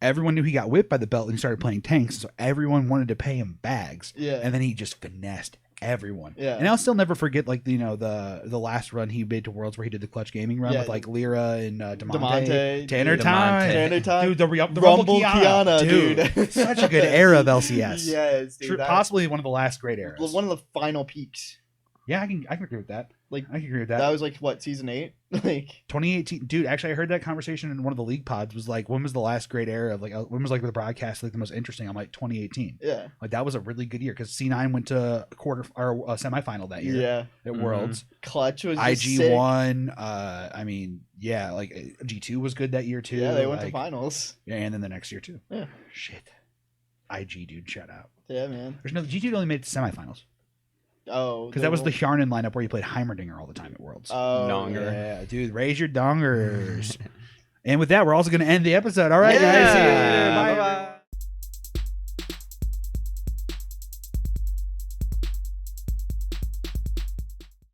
Everyone knew he got whipped by the belt and he started playing tanks, so everyone wanted to pay him bags. Yeah. And then he just finessed everyone. Yeah. And I'll still never forget, like, the last run he made to Worlds where he did the Clutch Gaming run with like Lyra and Demonte. Tanner Time. Dude, the Rumble Kiana, dude. Such a good era of LCS. Yes, dude. Possibly one of the last great eras. One of the final peaks. Yeah, I can agree with that. Like, I can agree with that. That was like what, season 8? Like 2018, dude. Actually, I heard that conversation in one of the league pods. Was like, when was the last great era of like when was like the broadcast like the most interesting? I'm like 2018. Yeah, like that was a really good year because C9 went to quarter or semifinal that year. Yeah, at Worlds. Clutch was IG won. I mean, yeah, like G2 was good that year too. Yeah, they went to finals. Yeah, and then the next year too. Yeah, shit. IG dude, shout out. Yeah, man. There's no G2 only made it to semifinals. Oh, because that was the Hjarnan lineup where you played Heimerdinger all the time at Worlds. Oh, Donger. Yeah, dude, raise your dongers. And with that, we're also going to end the episode. All right, guys. See you later. Bye.